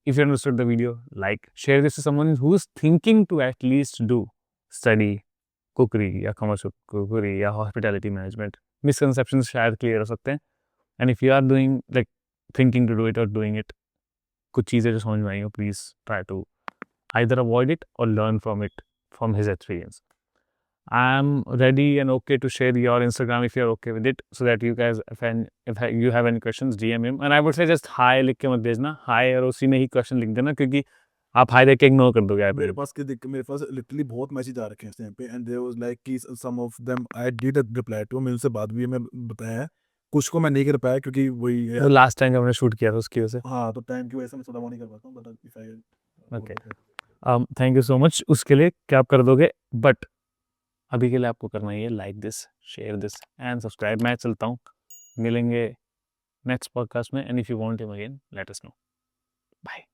[SPEAKER 2] if you understood the video, like, share this to someone who's thinking to at least do study cookery या commercial cookery या hospitality management. Misconceptions शायद clear हो सकते हैं, and if you are doing like thinking to do it or doing it, कुछ चीज़ें जो समझ में आई हो, please try to either avoid it or learn from it, from his experience. I'm ready and okay to share your Instagram if you're okay with it, so that you guys, if you have any questions, DM him. And I would say just hi लिख के मत भेजना, hi और उसी में ही question लिख देना, क्योंकि आप hi देख के ignore कर दोगे
[SPEAKER 1] मेरे पास मेरे पास लिटरली बहुत मैसेज आ रखे हैं इस टाइम पे, एंड देयर वाज लाइक कि some of them I did reply to, मैंने उनसे बात भी मैं बताया है, कुछ को मैं नहीं कर पाया क्योंकि वही है।
[SPEAKER 2] वो लास्ट टाइम हमने शूट किया था उसकी वजह से।
[SPEAKER 1] हाँ, तो टाइम की वजह से मैं थोड़ा वो नहीं कर पाता हूँ, but if I
[SPEAKER 2] Okay. Thank you so much उसके लिए कि आप कर दोगे, बट अभी के लिए आपको करना ही है like this, share this and subscribe. मैं चलता हूँ, मिलेंगे नेक्स्ट पॉडकास्ट में, and if you want him again let us know. Bye.